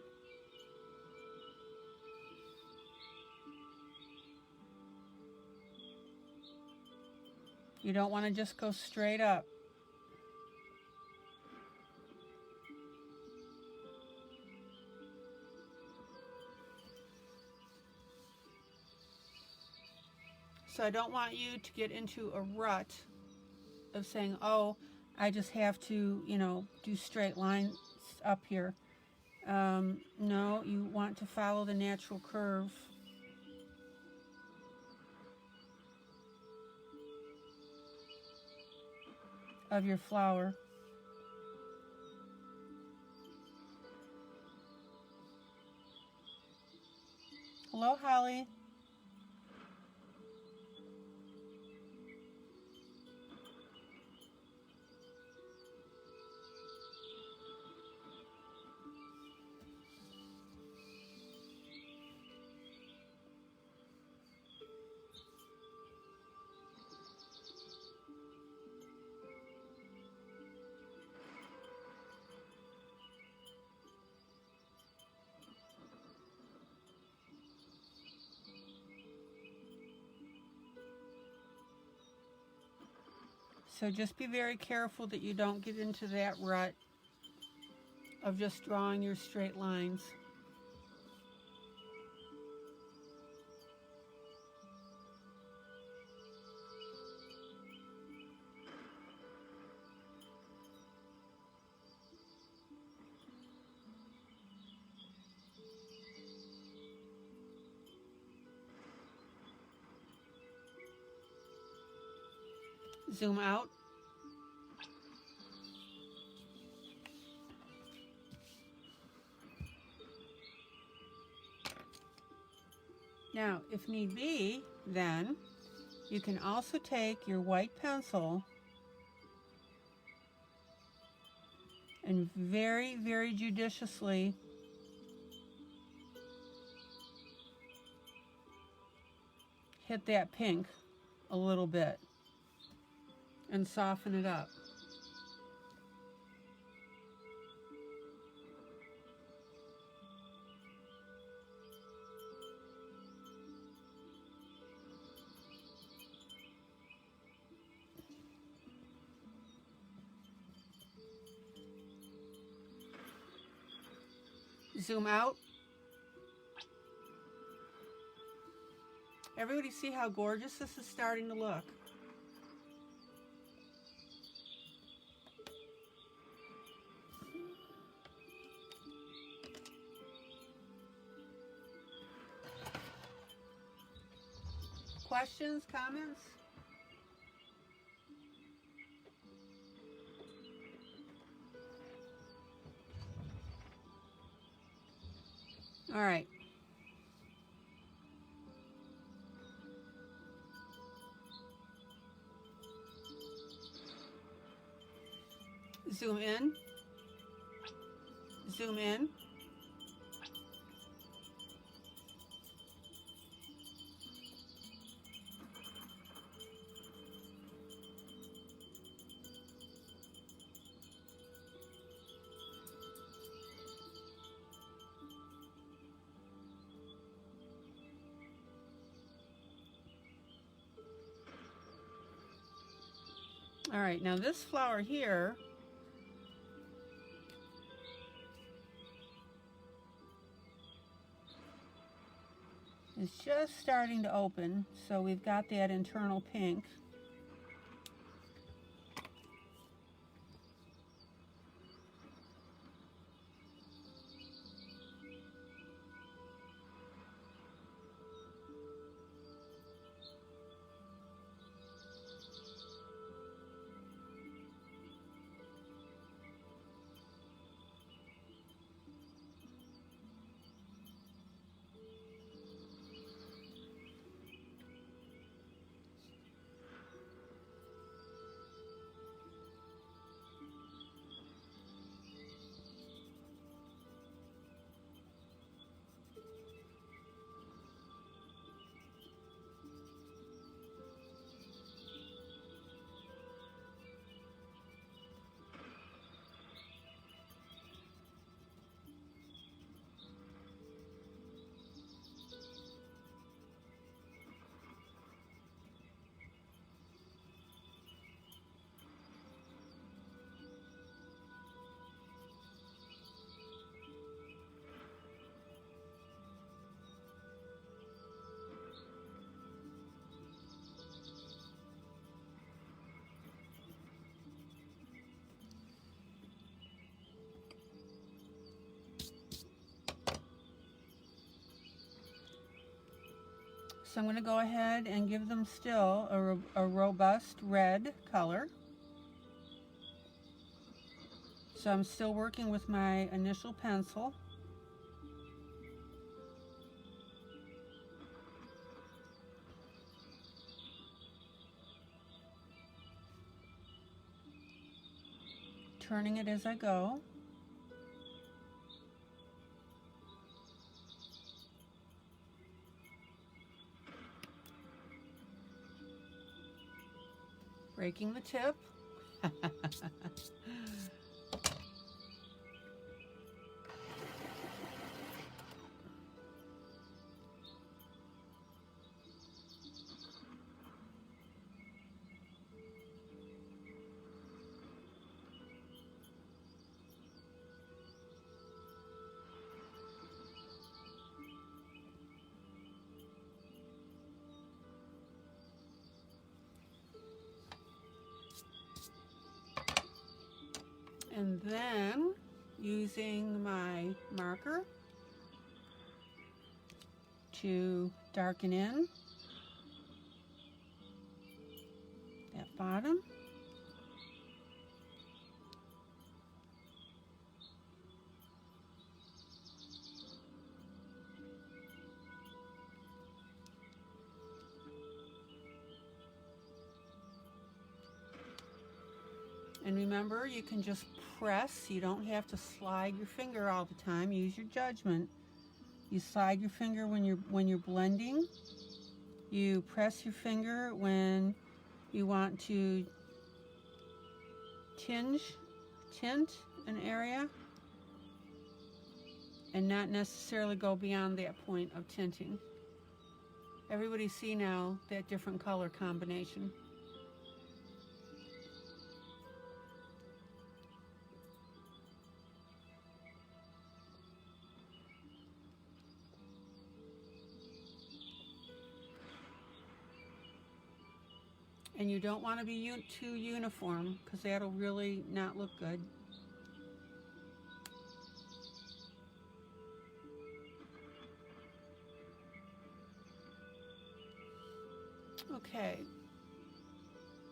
You don't want to just go straight up. So I don't want you to get into a rut of saying, oh, I just have to, do straight lines up here. No, you want to follow the natural curve. Of your flower. Hello, Holly. So just be very careful that you don't get into that rut of just drawing your straight lines. Zoom out. Now, if need be, then you can also take your white pencil and very, very judiciously hit that pink a little bit and soften it up. Zoom out. Everybody see how gorgeous this is starting to look? Questions, comments? All right. Zoom in. Zoom in. All right, now this flower here is just starting to open, so we've got that internal pink. So I'm going to go ahead and give them still a robust red color. So I'm still working with my initial pencil. Turning it as I go. Breaking the tip. And then using my marker to darken in that bottom. And remember, you can just press. You don't have to slide your finger all the time. Use your judgment. You slide your finger when you're blending. You press your finger when you want to tint an area, and not necessarily go beyond that point of tinting. Everybody see now that different color combination. And you don't want to be too uniform, because that'll really not look good. Okay,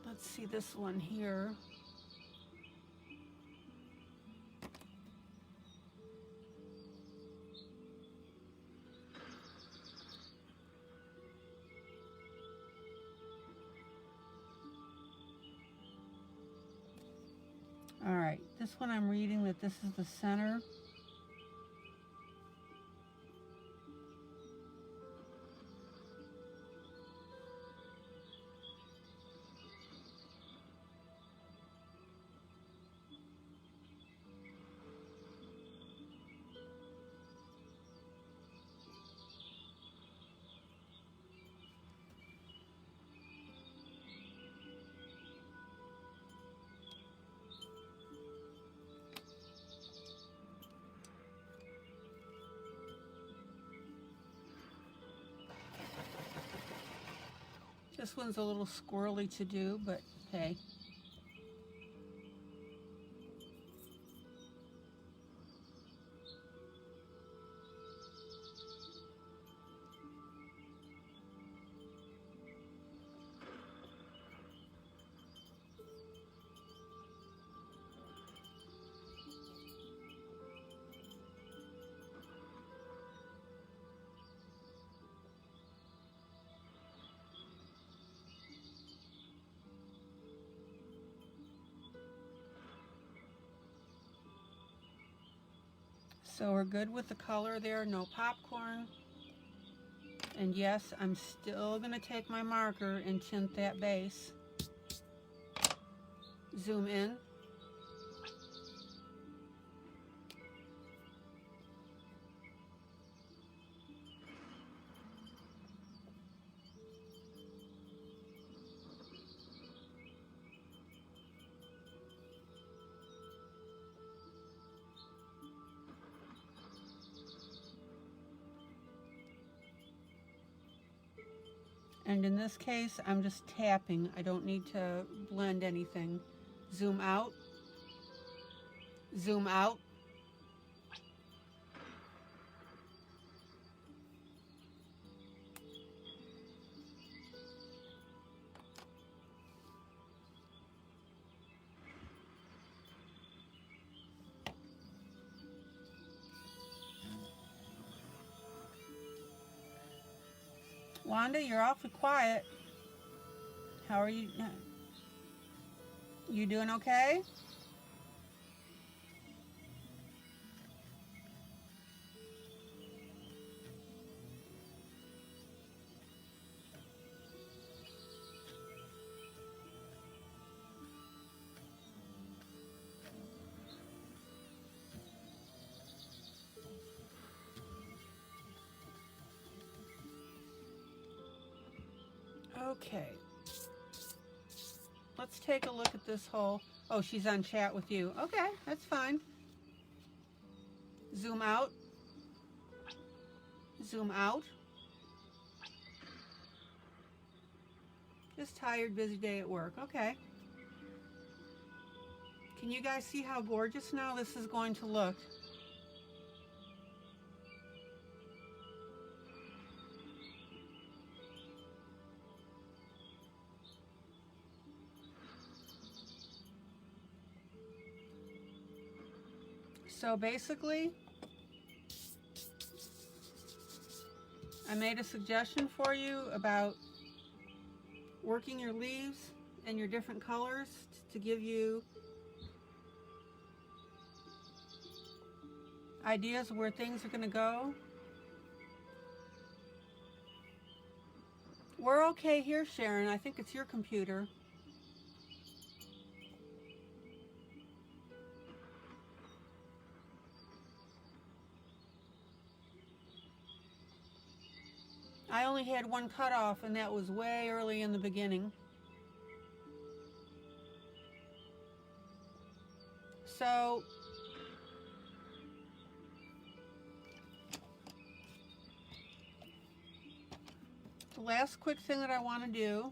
let's see this one here. All right, this one I'm reading that this is the center. This one's a little squirrely to do, but hey. So we're good with the color there, no popcorn. And yes, I'm still going to take my marker and tint that base. Zoom in. And in this case, I'm just tapping. I don't need to blend anything. Zoom out. Zoom out. Wanda, you're awfully quiet. How are you? You doing okay? Okay. Let's take a look at this whole... Oh, she's on chat with you. Okay, that's fine. Zoom out. Zoom out. Just tired, busy day at work. Okay. Can you guys see how gorgeous now this is going to look? So basically, I made a suggestion for you about working your leaves and your different colors to give you ideas of where things are going to go. We're okay here, Sharon. I think it's your computer. I only had one cutoff, and that was way early in the beginning. So the last quick thing that I want to do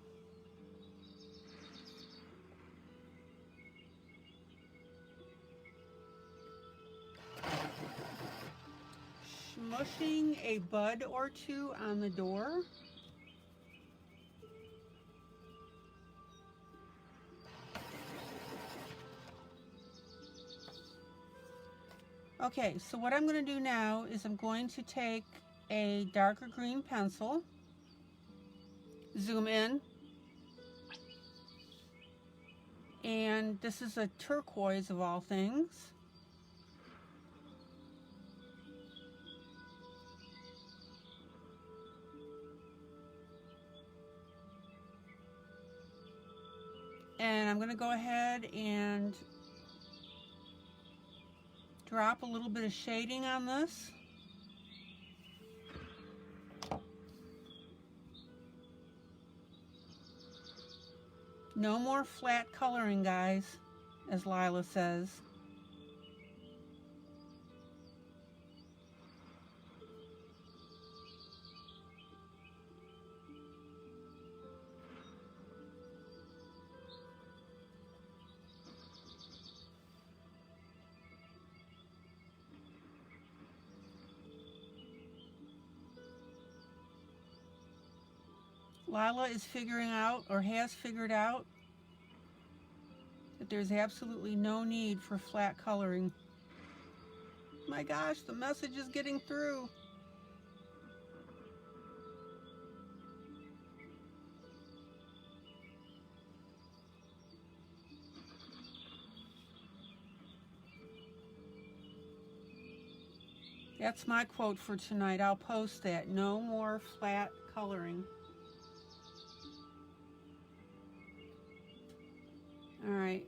smushing a bud or two on the door. Okay, so what I'm going to do now is I'm going to take a darker green pencil, zoom in, and this is a turquoise of all things. And I'm going to go ahead and drop a little bit of shading on this. No more flat coloring, guys, as Lila says. Lila is figuring out, or has figured out, that there's absolutely no need for flat coloring. My gosh, the message is getting through. That's my quote for tonight. I'll post that. No more flat coloring. All right.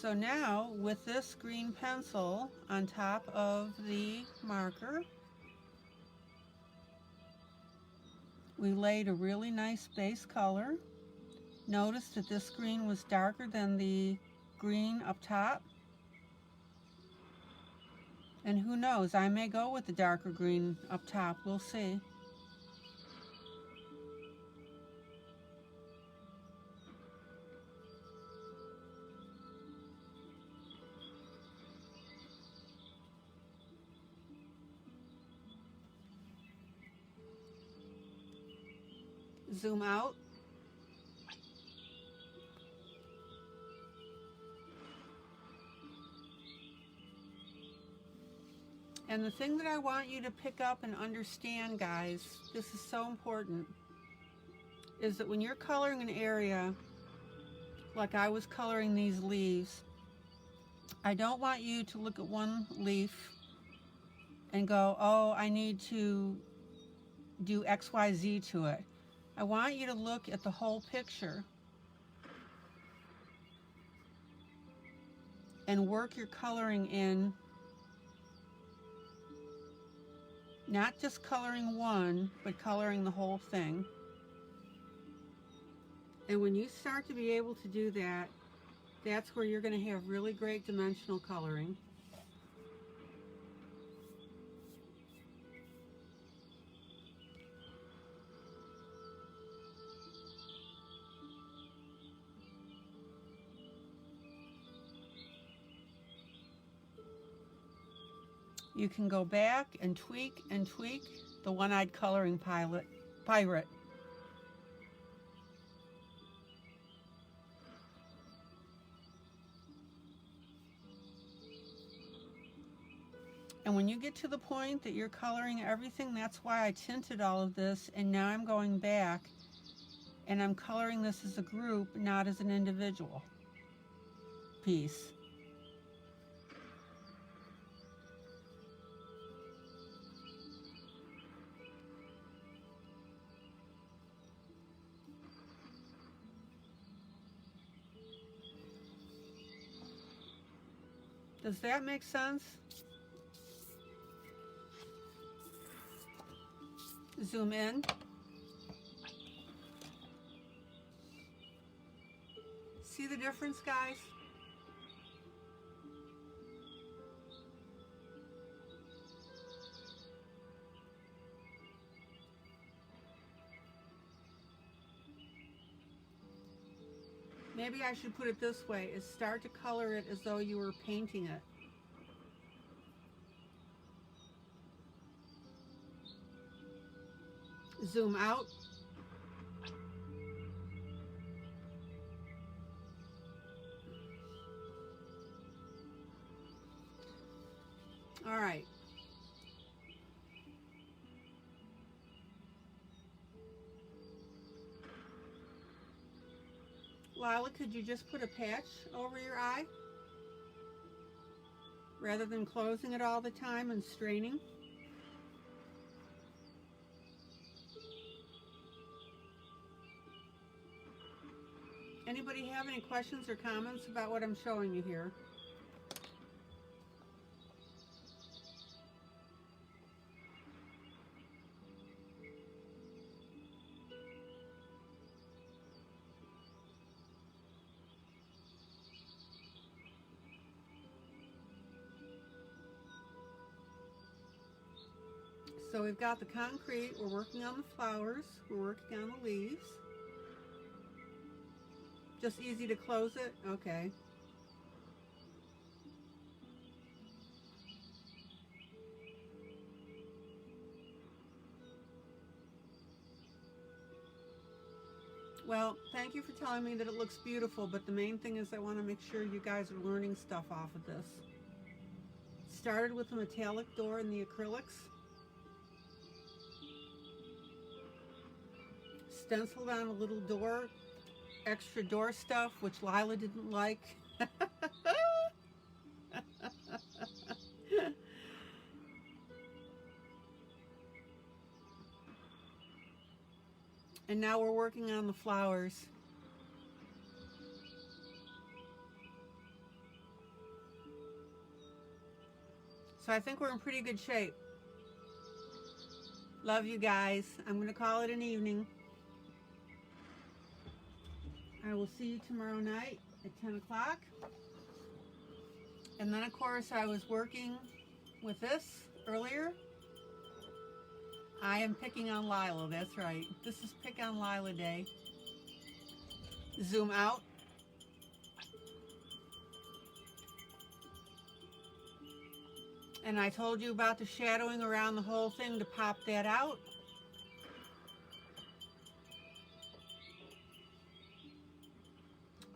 So now, with this green pencil on top of the marker, we laid a really nice base color. Notice that this green was darker than the green up top. And who knows, I may go with the darker green up top. We'll see. Zoom out. And the thing that I want you to pick up and understand, guys, this is so important, is that when you're coloring an area, like I was coloring these leaves, I don't want you to look at one leaf and go, oh, I need to do X, Y, Z to it. I want you to look at the whole picture and work your coloring in, not just coloring one, but coloring the whole thing. And when you start to be able to do that, that's where you're going to have really great dimensional coloring. You can go back and tweak the one-eyed coloring pirate. And when you get to the point that you're coloring everything, that's why I tinted all of this, and now I'm going back and I'm coloring this as a group, not as an individual piece. Does that make sense? Zoom in. See the difference, guys? Maybe I should put it this way, is start to color it as though you were painting it. Zoom out. All right. Lila, could you just put a patch over your eye rather than closing it all the time and straining? Anybody have any questions or comments about what I'm showing you here? So we've got the concrete, we're working on the flowers, we're working on the leaves. Just easy to close it? Okay. Well, thank you for telling me that it looks beautiful, but the main thing is I want to make sure you guys are learning stuff off of this. Started with the metallic door and the acrylics. Stenciled on a little door, extra door stuff, which Lila didn't like. And now we're working on the flowers. So I think we're in pretty good shape. Love you guys. I'm going to call it an evening. I will see you tomorrow night at 10 o'clock. And then, of course, I was working with this earlier. I am picking on Lila, that's right. This is Pick on Lila Day. Zoom out. And I told you about the shadowing around the whole thing to pop that out.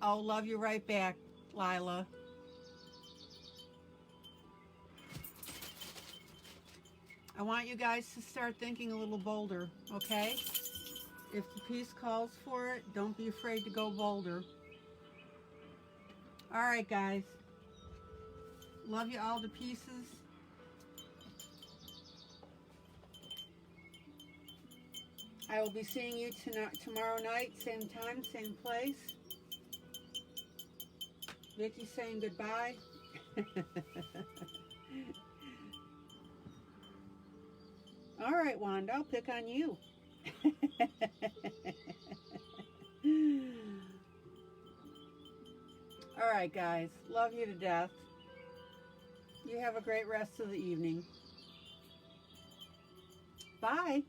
I'll love you right back, Lila. I want you guys to start thinking a little bolder, okay? If the piece calls for it, don't be afraid to go bolder. All right, guys. Love you all to pieces. I will be seeing you tomorrow night, same time, same place. Vicky's saying goodbye. All right, Wanda, I'll pick on you. All right, guys. Love you to death. You have a great rest of the evening. Bye.